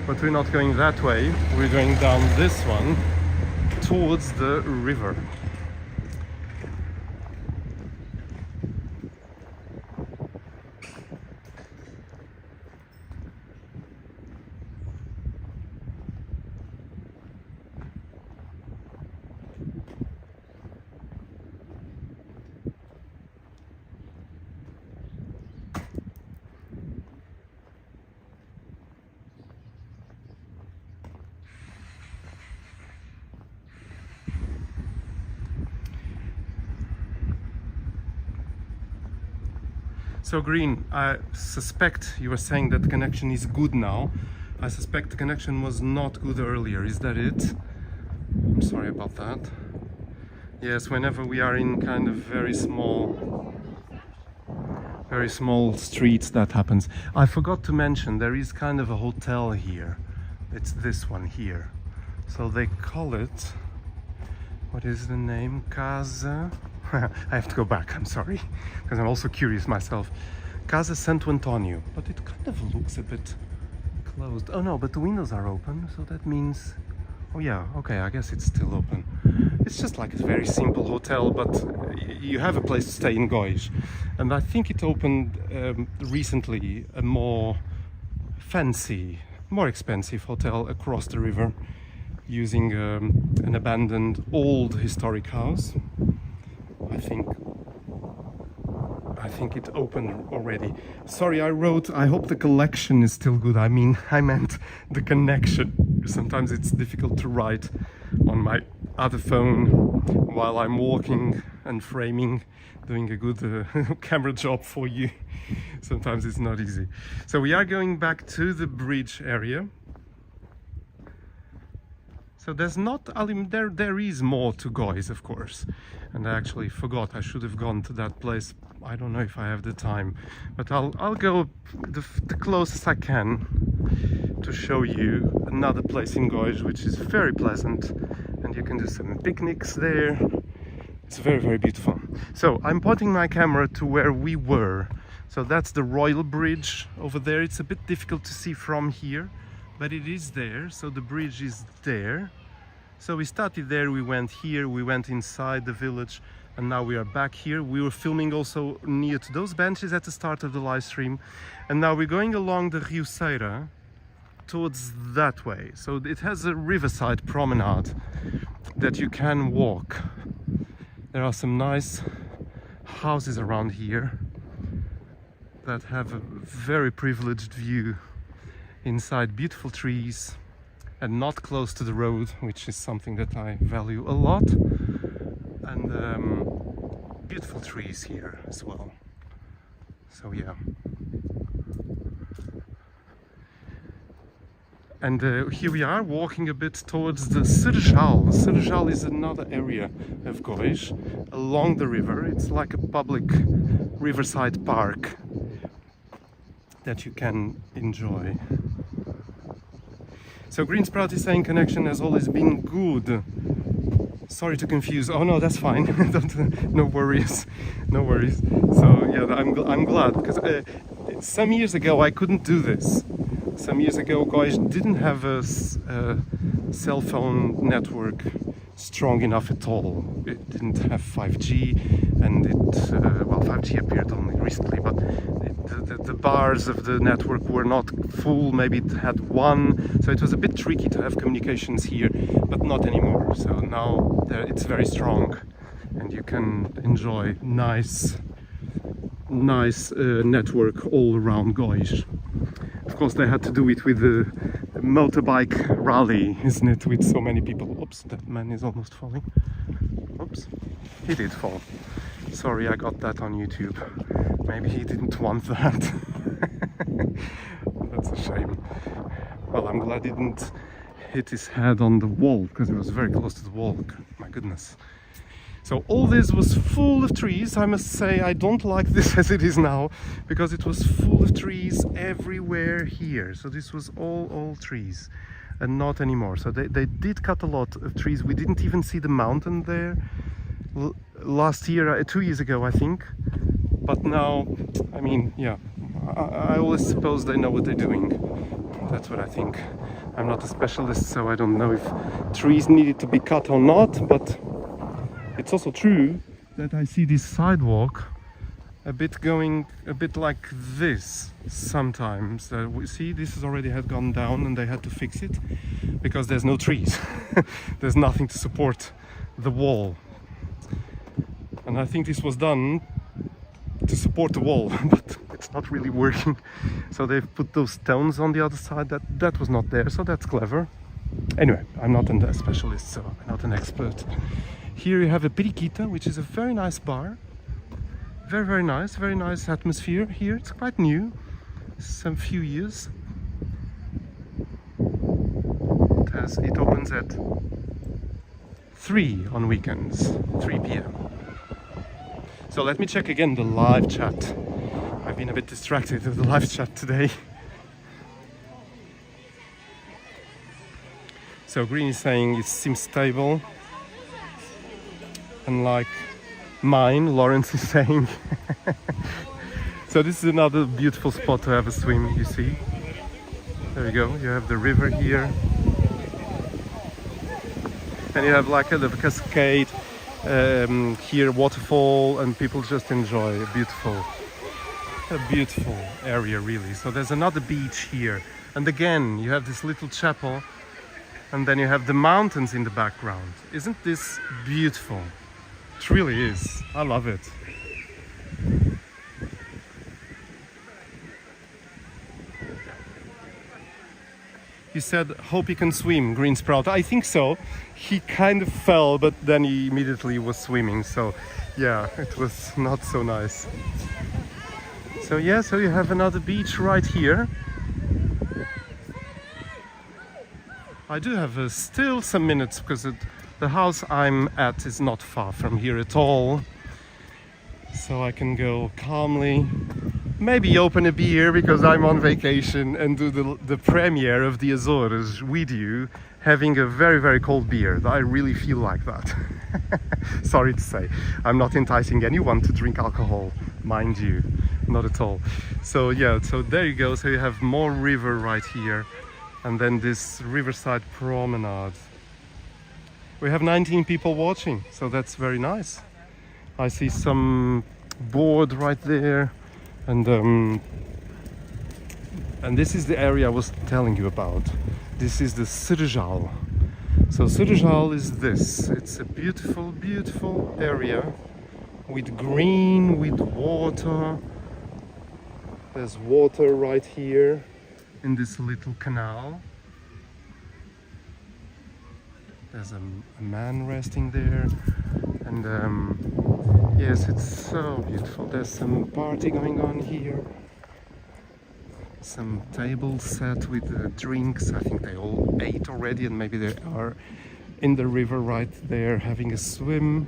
But we're not going that way. We're going down this one towards the river. So Green, I suspect you were saying that the connection is good now. I suspect the connection was not good earlier. Is that it? I'm sorry about that. Yes, whenever we are in kind of very small streets, that happens. I forgot to mention there is kind of a hotel here. It's this one here. So they call it, what is the name? Casa. I have to go back, I'm sorry, because I'm also curious myself. Casa Santo Antonio, but it kind of looks a bit closed. Oh no, but the windows are open, so that means... Oh yeah, okay, I guess it's still open. It's just like a very simple hotel, but you have a place to stay in Gois. And I think it opened recently a more fancy, more expensive hotel across the river, using an abandoned old historic house. I think it opened already. Sorry, I wrote, I hope the collection is still good. I mean, I meant the connection. Sometimes it's difficult to write on my other phone while I'm walking and framing, doing a good camera job for you. Sometimes it's not easy. So we are going back to the bridge area. So there's not, there is more to Gois, of course. And I actually forgot, I should have gone to that place. I don't know if I have the time, but I'll go the closest I can to show you another place in Gois, which is very pleasant. And you can do some picnics there. It's very, very beautiful. So I'm pointing my camera to where we were. So that's the Royal Bridge over there. It's a bit difficult to see from here, but it is there. So the bridge is there. So we started there, we went here, we went inside the village, and now we are back here. We were filming also near to those benches at the start of the live stream. And now we're going along the Rio Ceira towards that way. So it has a riverside promenade that you can walk. There are some nice houses around here that have a very privileged view inside beautiful trees and not close to the road, which is something that I value a lot. And beautiful trees here as well. So yeah. And here we are walking a bit towards the Stroll. Stroll is another area of Gois along the river. It's like a public riverside park that you can enjoy. So Green Sprout is saying connection has always been good. Sorry to confuse. Oh no, that's fine. No worries, no worries. So yeah, I'm glad, because some years ago I couldn't do this. Some years ago, Gois didn't have a cell phone network strong enough at all. It didn't have 5G, and well, 5G appeared only recently, but the bars of the network were not full. Maybe it had one, so it was a bit tricky to have communications here, but not anymore. So now it's very strong, and you can enjoy nice network all around Gois. Of course, they had to do it with the motorbike rally, isn't it? With so many people. Oops, that man is almost falling. Oops, he did fall. Sorry, I got that on YouTube. Maybe he didn't want that. That's a shame. Well, I'm glad he didn't hit his head on the wall, because it was very close to the wall. My goodness. So all this was full of trees. I must say I don't like this as it is now, because it was full of trees everywhere here. So this was all trees, and not anymore. So they did cut a lot of trees. We didn't even see the mountain there last year, 2 years ago I think. But now, I mean, yeah, I always suppose they know what they're doing. That's what I think. I'm not a specialist, so I don't know if trees needed to be cut or not, but it's also true that I see this sidewalk going a bit like this sometimes. We see this has already had gone down, and they had to fix it because there's no trees. There's nothing to support the wall. And I think this was done to support the wall, but it's not really working. So they've put those stones on the other side that was not there, so that's clever. Anyway, I'm not a specialist, so I'm not an expert. Here you have a Periquita, which is a very nice bar. Very nice atmosphere here. It's quite new, some few years. It opens at 3 on weekends, 3 p.m. So let me check again the live chat. I've been a bit distracted with the live chat today. So Green is saying it seems stable. Unlike mine, Lawrence is saying. So this is another beautiful spot to have a swim, you see. There you go, you have the river here. And you have like a cascade, here waterfall, and people just enjoy a beautiful area really. So there's another beach here. And again, you have this little chapel, and then you have the mountains in the background. Isn't this beautiful? It really is. I love it. You said, hope he can swim, Green Sprout. I think so. He kind of fell, but then he immediately was swimming. So yeah, it was not so nice. So yeah, so you have another beach right here. I do have still some minutes because the house I'm at is not far from here at all. So I can go calmly, maybe open a beer because I'm on vacation and do the premiere of the Azores with you, having a very, very cold beer. I really feel like that. Sorry to say, I'm not enticing anyone to drink alcohol, mind you, not at all. So yeah, so there you go. So you have more river right here, and then this Riverside promenade. We have 19 people watching, so that's very nice. I see some board right there, and this is the area I was telling you about. This is the Ceira. So Ceira is this. It's a beautiful, beautiful area with green, with water. There's water right here in this little canal. There's a man resting there, and yes, it's so beautiful. There's some party going on here. Some tables set with drinks. I think they all ate already, and maybe they are in the river right there having a swim.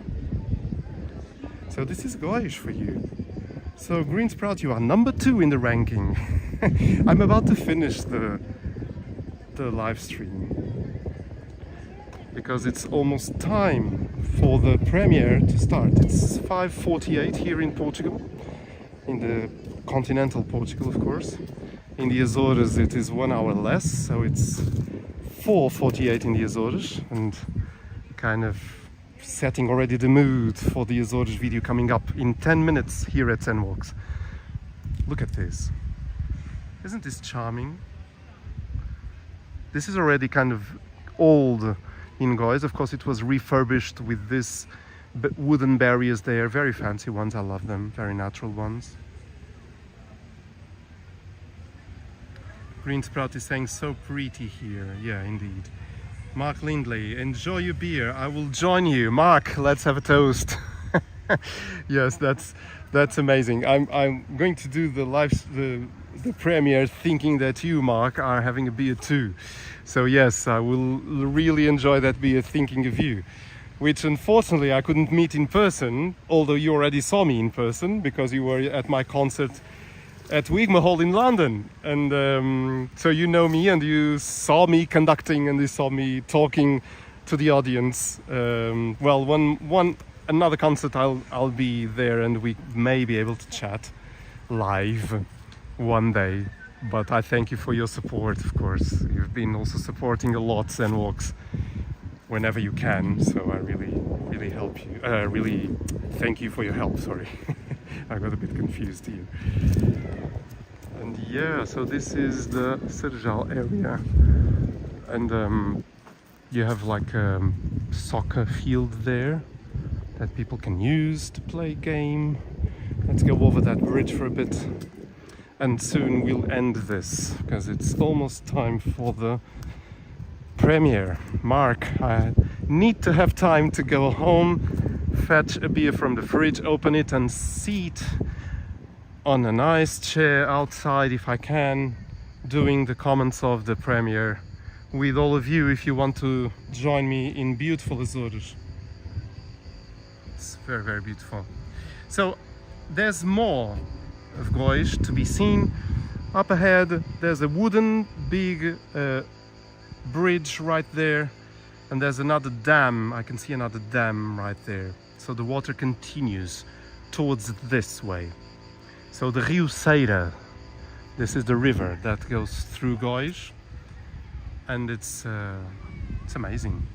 So this is Gois for you. So Green Sprout, you are number 2 in the ranking. I'm about to finish the live stream because it's almost time for the premiere to start. It's 5:48 here in Portugal, in the continental Portugal, of course. In the Azores it is 1 hour less, so it's 4:48 in the Azores, and kind of setting already the mood for the Azores video coming up in 10 minutes here at Zenwalks. Look at this. Isn't this charming? This is already kind of old in Gois. Of course, it was refurbished with this wooden barriers there, very fancy ones. I love them, very natural ones. Green Sprout is saying so pretty here. Yeah, indeed. Mark Lindley, enjoy your beer. I will join you. Mark, let's have a toast. Yes, that's amazing. I'm going to do the premiere thinking that you, Mark, are having a beer too. So yes, I will really enjoy that beer thinking of you, which unfortunately I couldn't meet in person, although you already saw me in person because you were at my concert at Wigmore Hall in London, and so you know me and you saw me conducting and you saw me talking to the audience. Well, another concert I'll be there and we may be able to chat live one day. But I thank you for your support, of course. You've been also supporting a lot Zenwalks whenever you can, so I really help you. Really thank you for your help, sorry. I got a bit confused here. And yeah, so this is the Ceira area, and you have like a soccer field there that people can use to play a game. Let's go over that bridge for a bit, and soon we'll end this because it's almost time for the premiere. Mark, I need to have time to go home, fetch a beer from the fridge, open it and sit on a nice chair outside if I can, doing the comments of the premiere with all of you if you want to join me in beautiful Azores. It's very, very beautiful. So there's more of Gois to be seen. Up ahead there's a wooden big bridge right there, and there's another dam. I can see another dam right there. So the water continues towards this way. So the Rio Ceira, this is the river that goes through Gois, and it's amazing.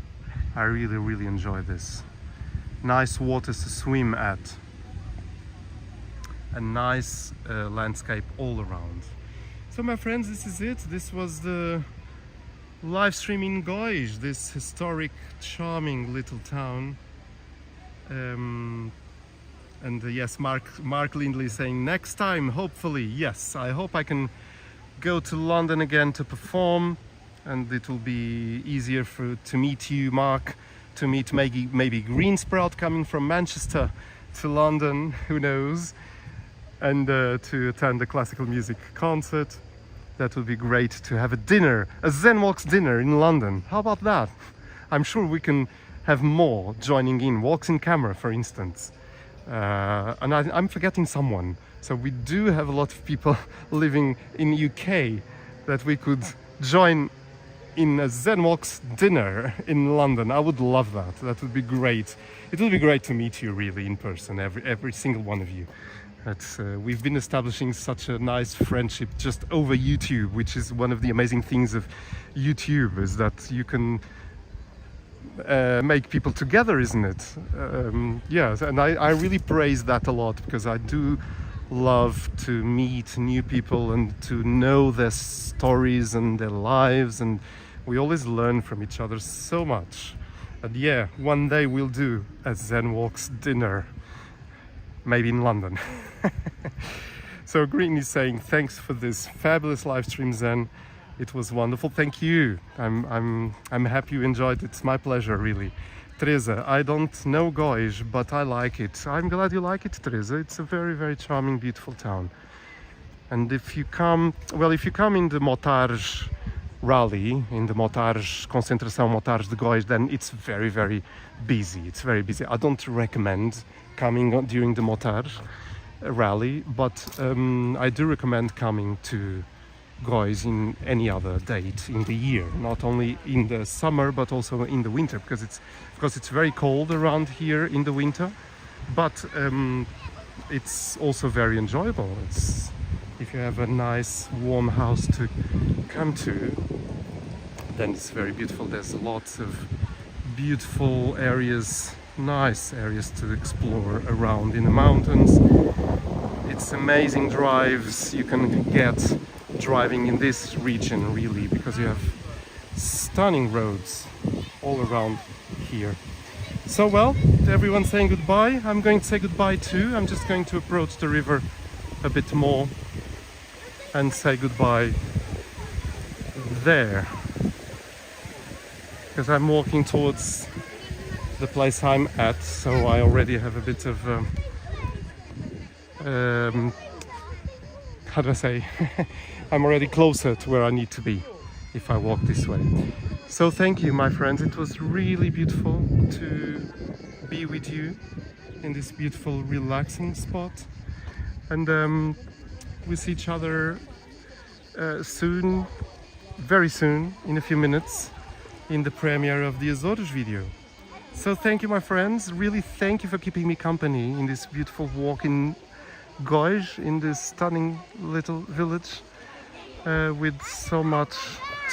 I really enjoy this. Nice waters to swim at, a nice landscape all around. So my friends, this is it. This was the live stream in Gois, this historic, charming little town. And yes, Mark Lindley is saying next time, hopefully. Yes, I hope I can go to London again to perform. and it will be easier to meet you, Mark, to meet maybe Green Sprout coming from Manchester to London, who knows, and to attend a classical music concert. That would be great to have a dinner, a ZenWalks dinner in London. How about that? I'm sure we can have more joining in, walks in camera, for instance. And I'm forgetting someone. So we do have a lot of people living in UK that we could join in a ZenWalks dinner in London. I would love that. That would be great. It would be great to meet you really in person, every single one of you. We've been establishing such a nice friendship just over YouTube, which is one of the amazing things of YouTube, is that you can make people together, isn't it? Yes, and I really praise that a lot, because I do love to meet new people and to know their stories and their lives, and we always learn from each other so much. And yeah, one day we'll do a ZenWalks dinner, maybe in London. So Green is saying thanks for this fabulous live stream, Zen. It was wonderful. Thank you. I'm happy you enjoyed it. It's my pleasure, really. Teresa, I don't know Gois, but I like it. I'm glad you like it, Teresa. It's a very, very charming, beautiful town. And if you come in the Motards Rally, in the Motards, Concentração Motards de Gois, then it's very, very busy. It's very busy. I don't recommend coming during the Motards Rally, but I do recommend coming to Gois in any other date in the year, not only in the summer but also in the winter, because it's very cold around here in the winter, but it's also very enjoyable. If you have a nice warm house to come to, then it's very beautiful. There's lots of beautiful areas, nice areas to explore around in the mountains. It's amazing drives you can get driving in this region, really, because you have stunning roads all around here. So, well, to everyone saying goodbye, I'm going to say goodbye too. I'm just going to approach the river a bit more and say goodbye there, because I'm walking towards the place I'm at, so I already have a bit of how do I say I'm already closer to where I need to be if I walk this way. So thank you, my friends. It was really beautiful to be with you in this beautiful, relaxing spot. And we'll see each other soon, very soon, in a few minutes, in the premiere of the Azores video. So thank you, my friends. Really thank you for keeping me company in this beautiful walk in Gois, in this stunning little village, with so much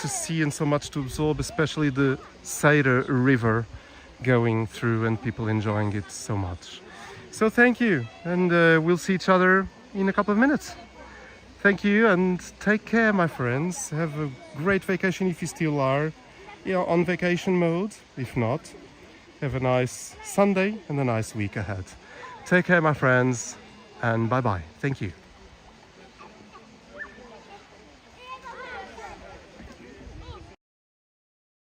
to see and so much to absorb, especially the Ceira River going through and people enjoying it so much. So thank you, and we'll see each other in a couple of minutes. Thank you, and take care, my friends. Have a great vacation if you still are on vacation mode. If not, have a nice Sunday and a nice week ahead. Take care, my friends, and bye-bye. Thank you.